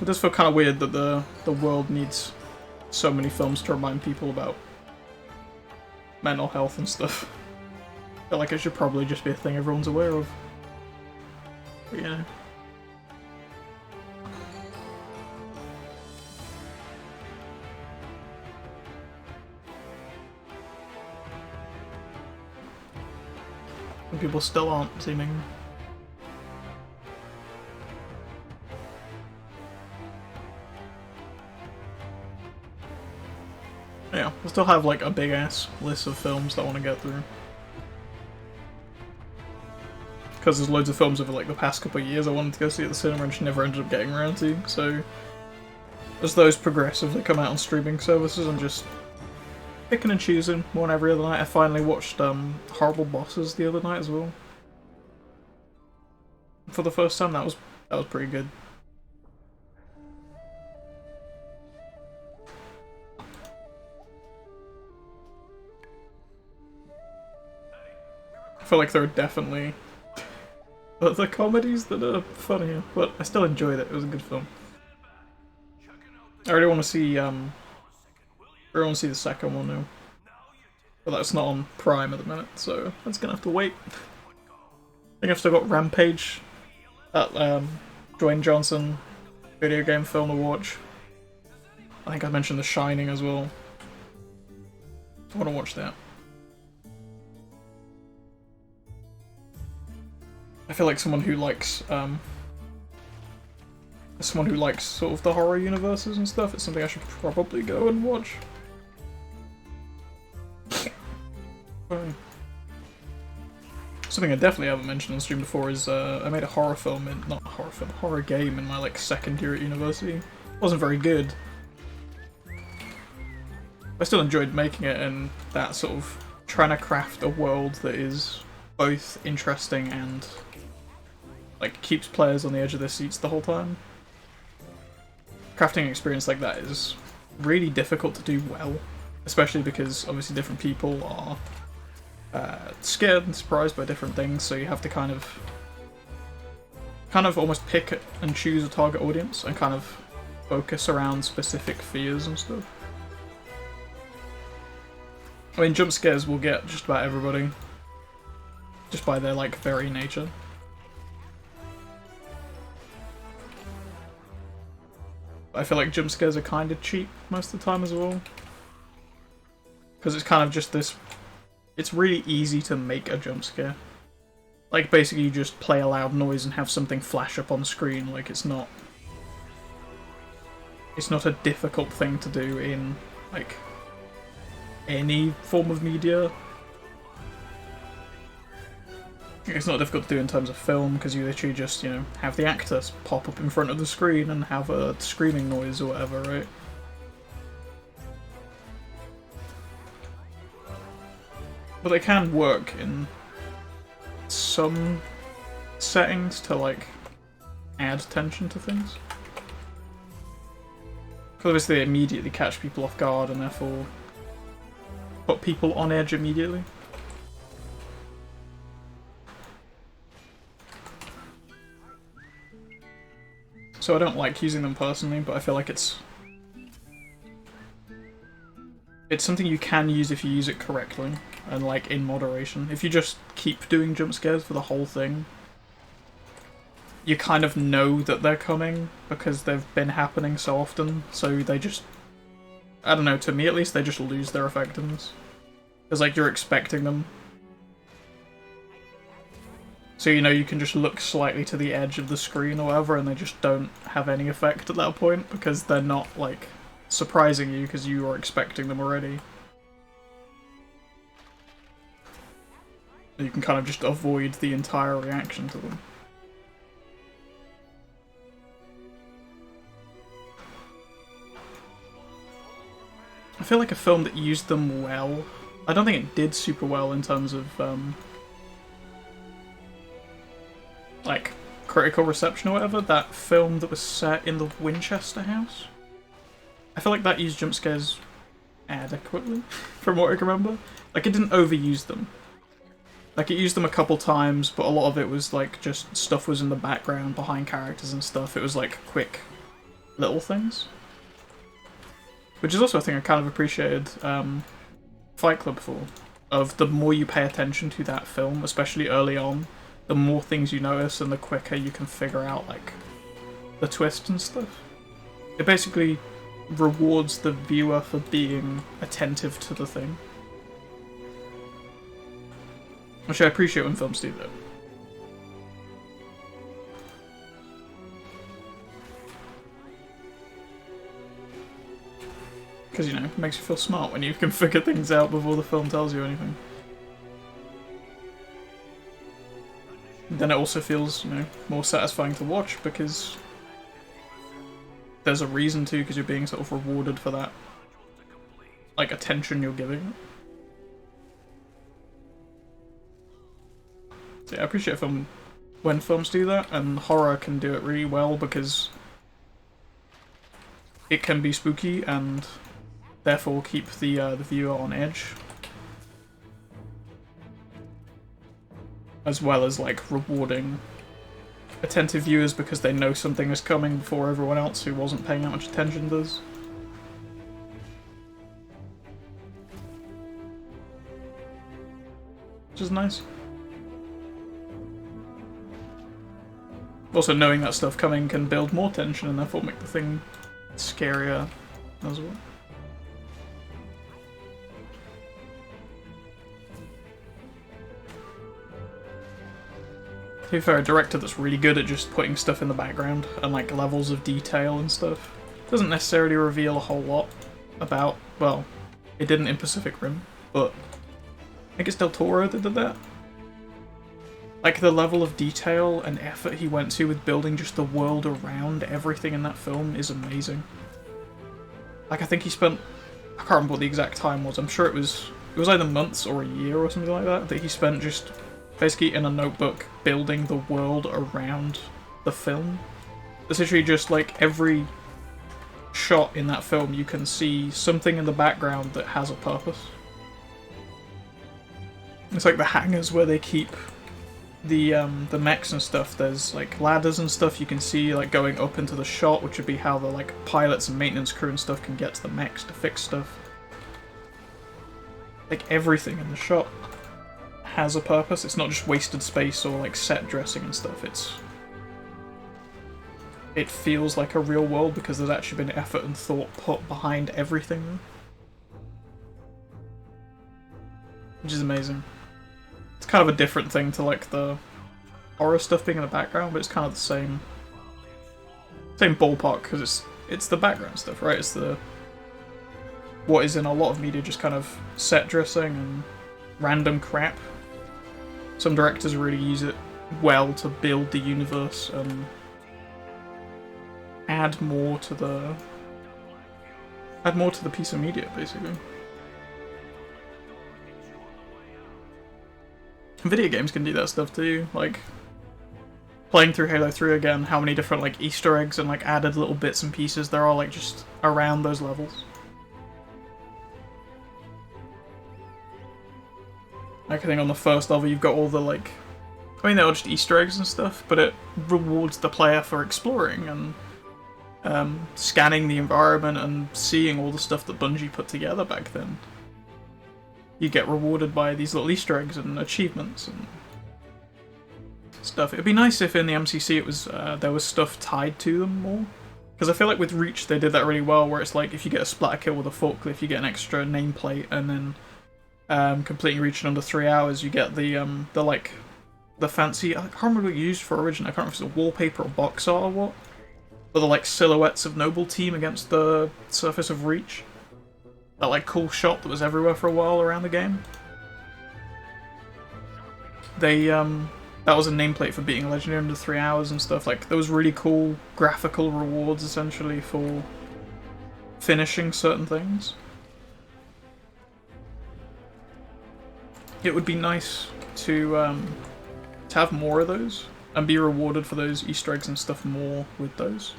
It does feel kind of weird that the world needs so many films to remind people about mental health and stuff. I feel like it should probably just be a thing everyone's aware of. But, you know. And people still aren't, seeming. Yeah, I still have like a big ass list of films that I want to get through. Because there's loads of films over like the past couple of years I wanted to go see at the cinema and just never ended up getting around to, so as those progressively come out on streaming services, I'm just picking and choosing one every other night. I finally watched Horrible Bosses the other night as well. For the first time, that was pretty good. I feel like there are definitely other comedies that are funnier, but I still enjoyed it. It was a good film. I really want to see the second one now. But that's not on Prime at the minute, so that's gonna have to wait. I think I've still got Rampage, that Dwayne Johnson video game film to watch. I think I mentioned The Shining as well. I want to watch that. I feel like someone who likes sort of the horror universes and stuff, it's something I should probably go and watch. Something I definitely haven't mentioned on stream before is I made a horror film horror game in my like second year at university. It wasn't very good. I still enjoyed making it, and that sort of trying to craft a world that is both interesting and like keeps players on the edge of their seats the whole time. Crafting an experience like that is really difficult to do well, especially because obviously different people are scared and surprised by different things, so you have to kind of almost pick and choose a target audience and kind of focus around specific fears and stuff. I mean, jump scares will get just about everybody, just by their, like, very nature. I feel like jump scares are kind of cheap most of the time as well. Because it's kind of just this... It's really easy to make a jump scare. Like, basically you just play a loud noise and have something flash up on screen. Like, it's not... It's not a difficult thing to do in, like, any form of media. It's not difficult to do in terms of film, because you literally just, you know, have the actors pop up in front of the screen and have a screaming noise or whatever, right? But they can work in some settings to, like, add tension to things. Because obviously they immediately catch people off guard and therefore put people on edge immediately. So I don't like using them personally, but I feel like it's something you can use if you use it correctly and, like, in moderation. If you just keep doing jump scares for the whole thing, you kind of know that they're coming because they've been happening so often, so they just, I don't know, to me at least, they just lose their effectiveness. Because, like, you're expecting them. So, you know, you can just look slightly to the edge of the screen or whatever, and they just don't have any effect at that point, because they're not, like, surprising you, because you are expecting them already. You can kind of just avoid the entire reaction to them. I feel like a film that used them well, I don't think it did super well in terms of, like, critical reception or whatever, that film that was set in the Winchester house. I feel like that used jump scares adequately, from what I can remember. Like, it didn't overuse them. Like, it used them a couple times, but a lot of it was, like, just stuff was in the background behind characters and stuff. It was, like, quick little things. Which is also a thing I kind of appreciated Fight Club for. Of the more you pay attention to that film, especially early on, the more things you notice and the quicker you can figure out, like, the twists and stuff. It basically rewards the viewer for being attentive to the thing. Which I appreciate when films do that. Because, you know, it makes you feel smart when you can figure things out before the film tells you anything. Then it also feels, you know, more satisfying to watch because there's a reason to, because you're being sort of rewarded for that, like, attention you're giving it. So yeah, I appreciate when films do that, and horror can do it really well because it can be spooky and therefore keep the viewer on edge, as well as, like, rewarding attentive viewers because they know something is coming before everyone else who wasn't paying that much attention does. Which is nice. Also, knowing that stuff coming can build more tension and therefore make the thing scarier as well. To be fair, a director that's really good at just putting stuff in the background and, like, levels of detail and stuff doesn't necessarily reveal a whole lot about, well, it didn't in Pacific Rim, but I think it's Del Toro that did that. Like, the level of detail and effort he went to with building just the world around everything in that film is amazing. Like, I think he spent, I can't remember what the exact time was, I'm sure it was either months or a year or something like that he spent just basically in a notebook building the world around the film. It's literally just, like, every shot in that film, you can see something in the background that has a purpose. It's like the hangars where they keep the mechs and stuff. There's like ladders and stuff you can see like going up into the shot, which would be how the like pilots and maintenance crew and stuff can get to the mechs to fix stuff. Like everything in the shot has a purpose. It's not just wasted space or like set dressing and stuff. It feels like a real world because there's actually been effort and thought put behind everything, which is amazing. It's kind of a different thing to like the horror stuff being in the background, but it's kind of the same ballpark because it's the background stuff, right? It's the what is in a lot of media just kind of set dressing and random crap. Some directors really use it well to build the universe and add more to the piece of media, basically. Video games can do that stuff too, like playing through Halo 3 again, how many different like Easter eggs and like added little bits and pieces there are like just around those levels. Like I think on the first level you've got all the like, I mean they're all just Easter eggs and stuff, but it rewards the player for exploring and scanning the environment and seeing all the stuff that Bungie put together back then. You get rewarded by these little Easter eggs and achievements and stuff. It'd be nice if in the MCC it was there was stuff tied to them more. Because I feel like with Reach they did that really well, where it's like if you get a splatter kill with a forklift you get an extra nameplate, and then completing Reach in under 3 hours you get the fancy, I can't remember what you used for Origin, I can't remember if it's a wallpaper or box art or what. But the like silhouettes of Noble Team against the surface of Reach. That like cool shot that was everywhere for a while around the game. They that was a nameplate for beating a Legendary under 3 hours and stuff. Like there was really cool graphical rewards essentially for finishing certain things. It would be nice to have more of those and be rewarded for those Easter eggs and stuff more with those.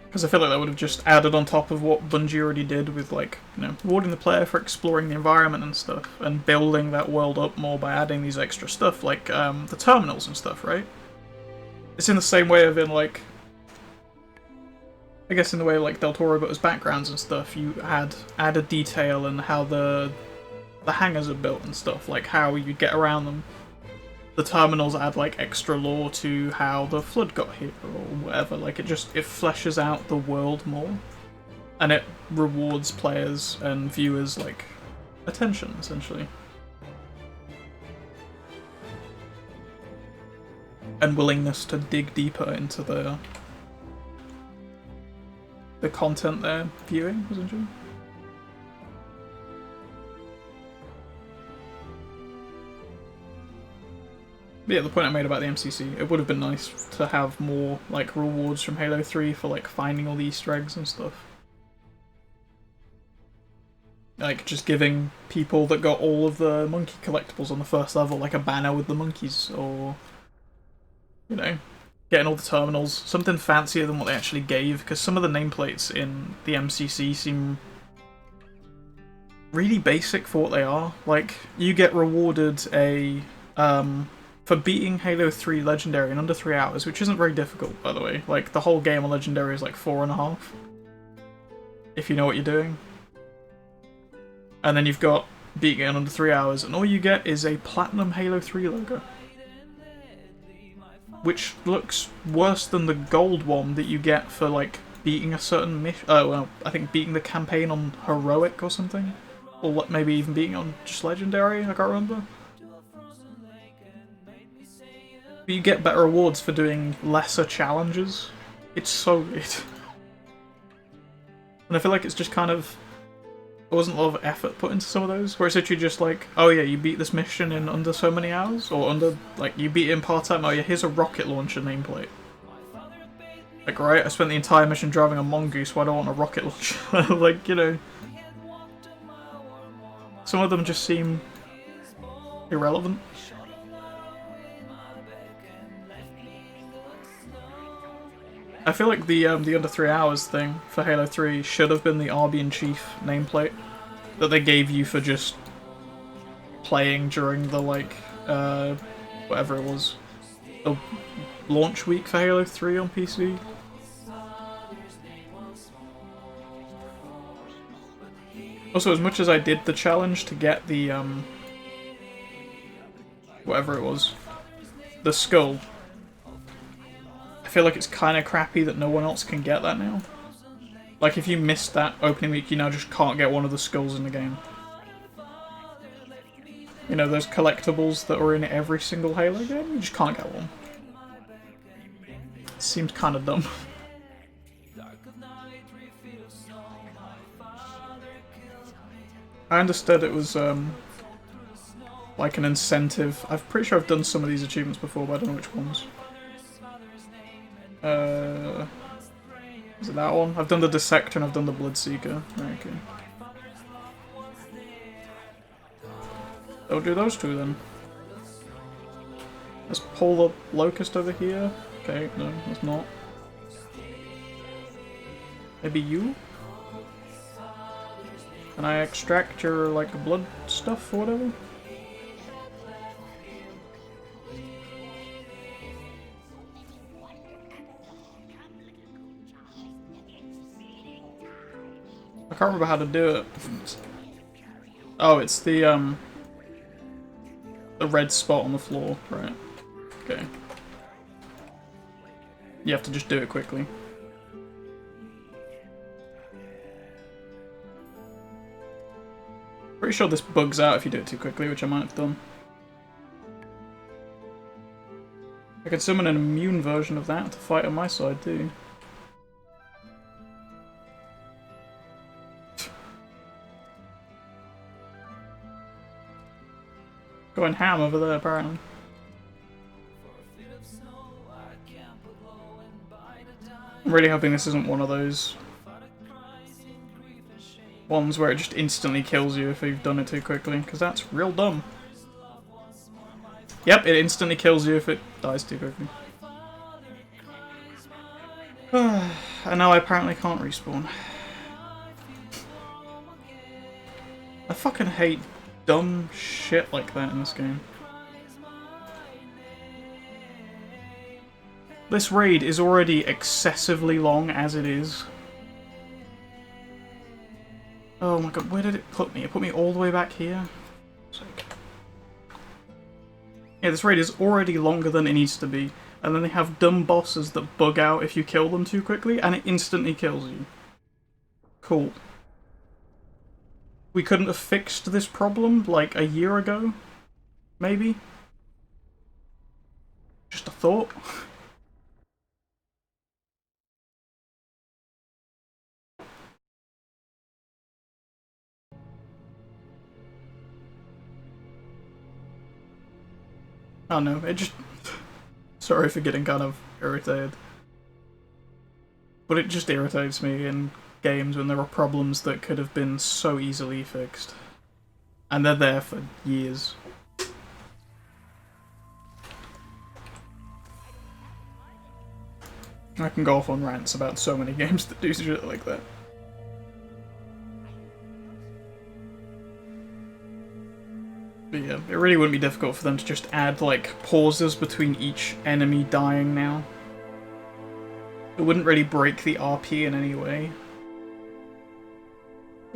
Because I feel like that would have just added on top of what Bungie already did with, like, you know, rewarding the player for exploring the environment and stuff, and building that world up more by adding these extra stuff, like the terminals and stuff, right? It's in the same way of in, like, I guess in the way like Del Toro but as backgrounds and stuff, you add a detail and how the hangars are built and stuff, like how you get around them. The terminals add like extra lore to how the flood got here or whatever. Like it fleshes out the world more, and it rewards players and viewers like attention essentially, and willingness to dig deeper into the content they're viewing essentially. But yeah, the point I made about the MCC, it would have been nice to have more like rewards from Halo 3 for like finding all the Easter eggs and stuff. Like just giving people that got all of the monkey collectibles on the first level like a banner with the monkeys, or you know, getting all the terminals, something fancier than what they actually gave, because some of the nameplates in the MCC seem really basic for what they are. Like you get rewarded for beating Halo 3 Legendary in under 3 hours, which isn't very difficult, by the way. Like, the whole game on Legendary is like 4.5, if you know what you're doing. And then you've got beating it in under 3 hours, and all you get is a Platinum Halo 3 logo. Which looks worse than the gold one that you get for, like, beating a certain mission. Oh, well, I think beating the campaign on Heroic or something. Or maybe even beating on just Legendary, I can't remember. But you get better rewards for doing lesser challenges. It's so good. And I feel like it's just kind of... There wasn't a lot of effort put into some of those, where it's literally just like, oh yeah, you beat this mission in under so many hours, or under, like, you beat it in part-time, oh yeah, here's a rocket launcher nameplate. Like, right, I spent the entire mission driving a mongoose, why do I want a rocket launcher? Like, you know... Some of them just seem irrelevant. I feel like the under 3 hours thing for Halo 3 should have been the Arby-in-Chief nameplate that they gave you for just playing during the, like, whatever it was, the launch week for Halo 3 on PC. Also, as much as I did the challenge to get the, whatever it was, the skull, I feel like it's kind of crappy that no one else can get that now. Like, if you missed that opening week, you now just can't get one of the skulls in the game. You know, those collectibles that are in every single Halo game? You just can't get one. It seems kind of dumb. I understood it was, like an incentive. I'm pretty sure I've done some of these achievements before, but I don't know which ones. Is it that one? I've done the Dissector and I've done the Bloodseeker. Okay. I'll do those two then. Let's pull the Locust over here. Okay, no, that's not. Maybe you? Can I extract your, like, blood stuff or whatever? I can't remember how to do it. Oh, it's the red spot on the floor, right. Okay. You have to just do it quickly. Pretty sure this bugs out if you do it too quickly, which I might have done. I could summon an immune version of that to fight on my side too. Going ham over there, apparently. I'm really hoping this isn't one of those ones where it just instantly kills you if you've done it too quickly, because that's real dumb. Yep, it instantly kills you if it dies too quickly. And now I apparently can't respawn. I fucking hate dumb shit like that in this game. This raid is already excessively long as it is. Oh my god, where did it put me? It put me all the way back here? Yeah, this raid is already longer than it needs to be, and then they have dumb bosses that bug out if you kill them too quickly, and it instantly kills you. Cool. We couldn't have fixed this problem, like, a year ago? Maybe? Just a thought. Oh no, it just... Sorry for getting kind of irritated. But it just irritates me in games when there are problems that could have been so easily fixed. And they're there for years. I can go off on rants about so many games that do shit like that. But yeah, it really wouldn't be difficult for them to just add, like, pauses between each enemy dying now. It wouldn't really break the RP in any way.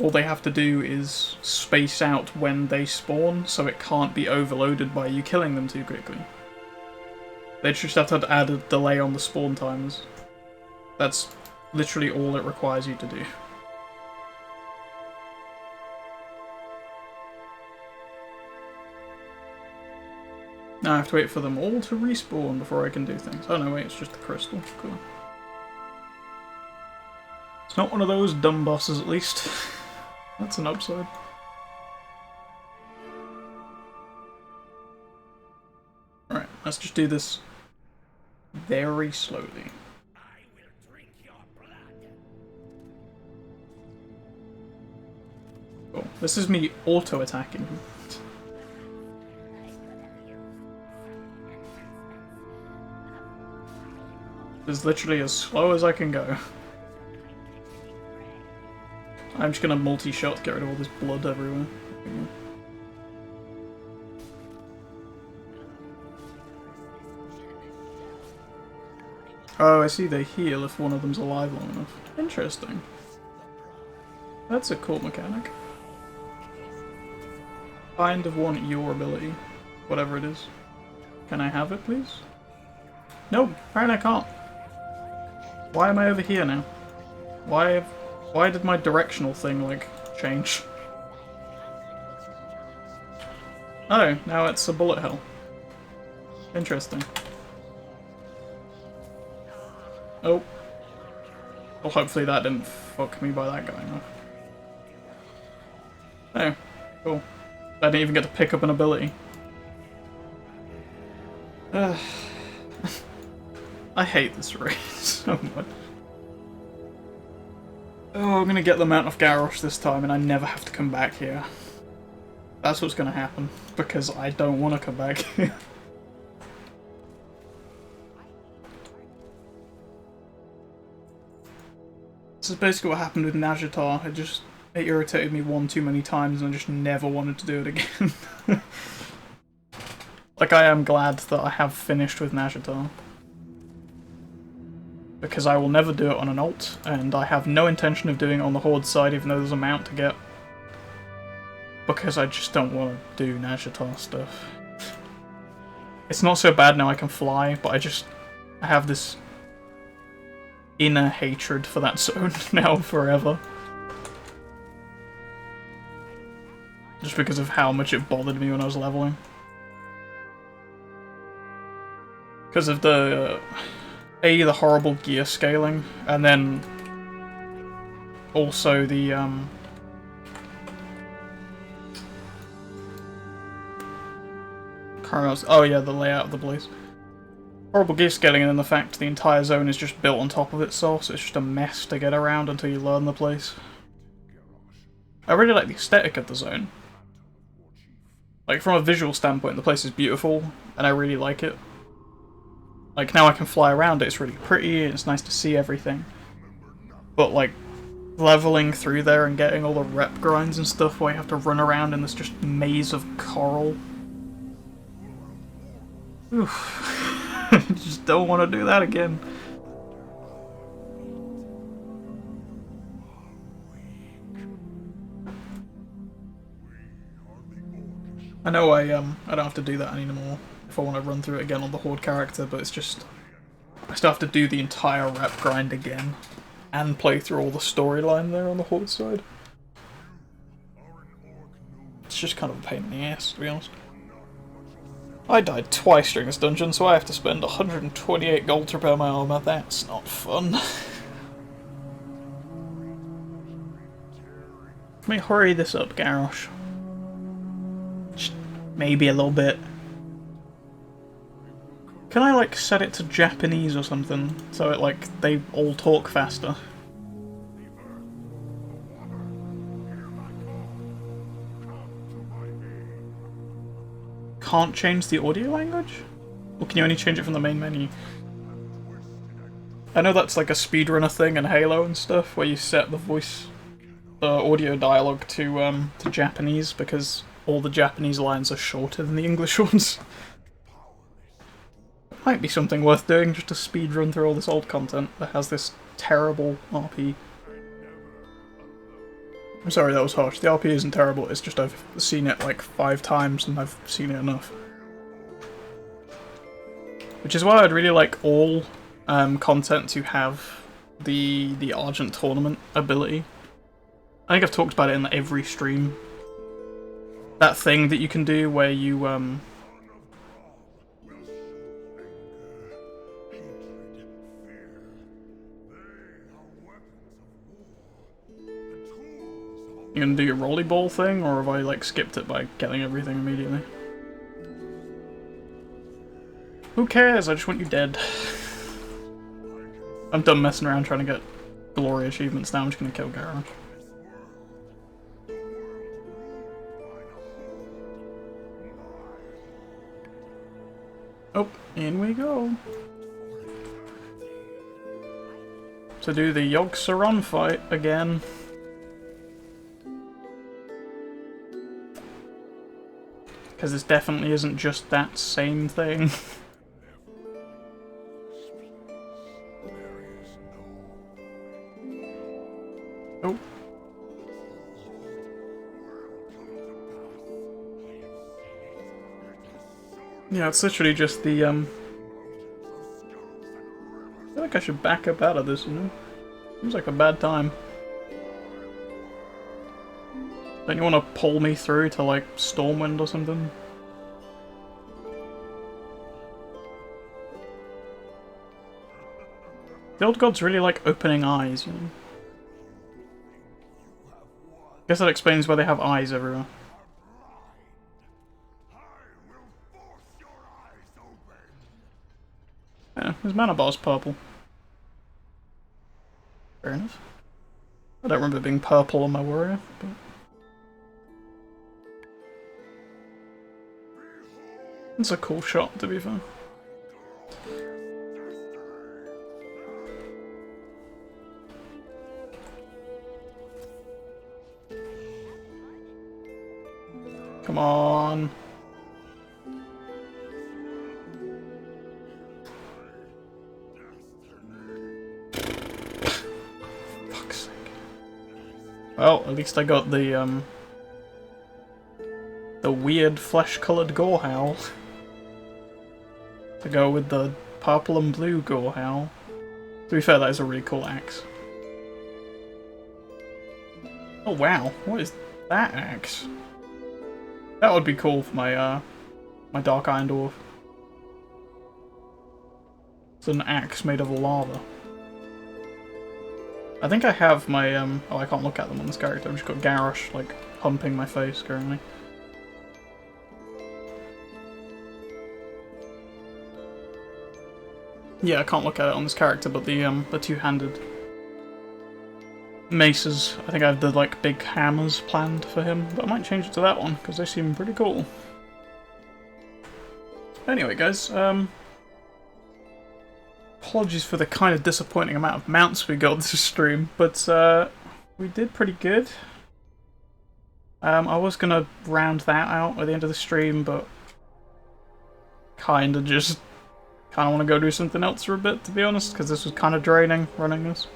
All they have to do is space out when they spawn, so it can't be overloaded by you killing them too quickly. They just have to add a delay on the spawn times. That's literally all it requires you to do. Now I have to wait for them all to respawn before I can do things. Oh no, wait, it's just the crystal. Cool. It's not one of those dumb bosses, at least. That's an upside. Alright, let's just do this very slowly. Cool. This is me auto-attacking. It's literally as slow as I can go. I'm just gonna multi-shot to get rid of all this blood everywhere. Oh, I see they heal if one of them's alive long enough. Interesting. That's a cool mechanic. Kind of want your ability. Whatever it is. Can I have it, please? No, apparently I can't. Why am I over here now? Why did my directional thing, like, change? Oh, now it's a bullet hell. Interesting. Oh. Well, hopefully that didn't fuck me by that going off. Oh, cool. I didn't even get to pick up an ability. I hate this raid so much. Oh, I'm gonna get the Mount of Garrosh this time and I never have to come back here. That's what's gonna happen, because I don't want to come back here. This is basically what happened with Najatar. It irritated me one too many times and I just never wanted to do it again. Like, I am glad that I have finished with Najatar. Because I will never do it on an alt, and I have no intention of doing it on the Horde side even though there's a mount to get. Because I just don't want to do Najatar stuff. It's not so bad now I can fly, but I have this inner hatred for that zone now forever. Just because of how much it bothered me when I was leveling. Because of the horrible gear scaling, and then also the oh yeah, the layout of the place. Horrible gear scaling, and then the fact the entire zone is just built on top of itself, so it's just a mess to get around until you learn the place. I really like the aesthetic of the zone. Like, from a visual standpoint, the place is beautiful, and I really like it. Like, now I can fly around it, it's really pretty, and it's nice to see everything. But, like, leveling through there and getting all the rep grinds and stuff where you have to run around in this just maze of coral. Oof. I just don't want to do that again. I know I don't have to do that anymore if I want to run through it again on the Horde character, but it's just I still have to do the entire rep grind again and play through all the storyline there on the Horde side. It's just kind of a pain in the ass, to be honest. I died twice during this dungeon, so I have to spend 128 gold to repair my armor. That's not fun. Let me hurry this up, Garrosh. Just maybe a little bit. Can I, like, set it to Japanese or something, so it, like, they all talk faster? Can't change the audio language? Or can you only change it from the main menu? I know that's like a speedrunner thing in Halo and stuff, where you set the voice, audio dialogue to Japanese, because all the Japanese lines are shorter than the English ones. Might be something worth doing, just to speedrun through all this old content that has this terrible RP. I'm sorry, that was harsh. The RP isn't terrible, it's just I've seen it like 5 times and I've seen it enough. Which is why I'd really like all content to have the Argent Tournament ability. I think I've talked about it in every stream. That thing that you can do where you you gonna do your rolly ball thing, or have I like skipped it by getting everything immediately? Who cares? I just want you dead. I'm done messing around trying to get glory achievements now. I'm just gonna kill Garrosh. Oh, in we go. to do the Yogg-Saron fight again. Because this definitely isn't just that same thing. Oh. Yeah, it's literally just the, I feel like I should back up out of this, you know? Seems like a bad time. Don't you want to pull me through to, like, Stormwind or something? The old gods really like opening eyes, you know? Guess that explains why they have eyes everywhere. Yeah, his mana bar's purple. Fair enough. I don't remember being purple on my warrior, but... It's a cool shot, to be fair. Come on. Fuck's sake. Well, at least I got the weird flesh-coloured Gorehowl to go with the purple and blue Gorehowl. To be fair, that is a really cool axe. Oh wow, what is that axe? That would be cool for my my Dark Iron Dwarf. It's an axe made of lava. I think I have my oh, I can't look at them on this character. I've just got Garrosh like humping my face currently. Yeah, I can't look at it on this character, but the two-handed maces, I think I have the like big hammers planned for him, but I might change it to that one because they seem pretty cool. Anyway, guys, apologies for the kind of disappointing amount of mounts we got this stream, but we did pretty good. I was gonna round that out at the end of the stream, but kind of want to go do something else for a bit, to be honest, because this was kind of draining running this.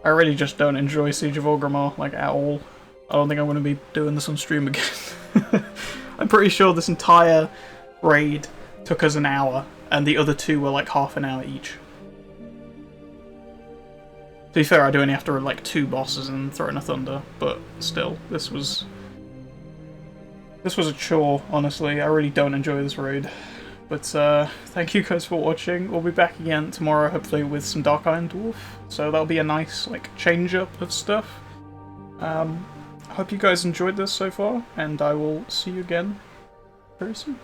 I really just don't enjoy Siege of Orgrimmar, like, at all. I don't think I'm going to be doing this on stream again. I'm pretty sure this entire raid took us an hour, and the other two were like half an hour each. To be fair, I do only have to run like 2 bosses and throw in a thunder, but still, this was a chore, honestly. I really don't enjoy this raid. But thank you guys for watching. We'll be back again tomorrow, hopefully with some Dark Iron Dwarf. So that'll be a nice like change up of stuff. I hope you guys enjoyed this so far, and I will see you again very soon.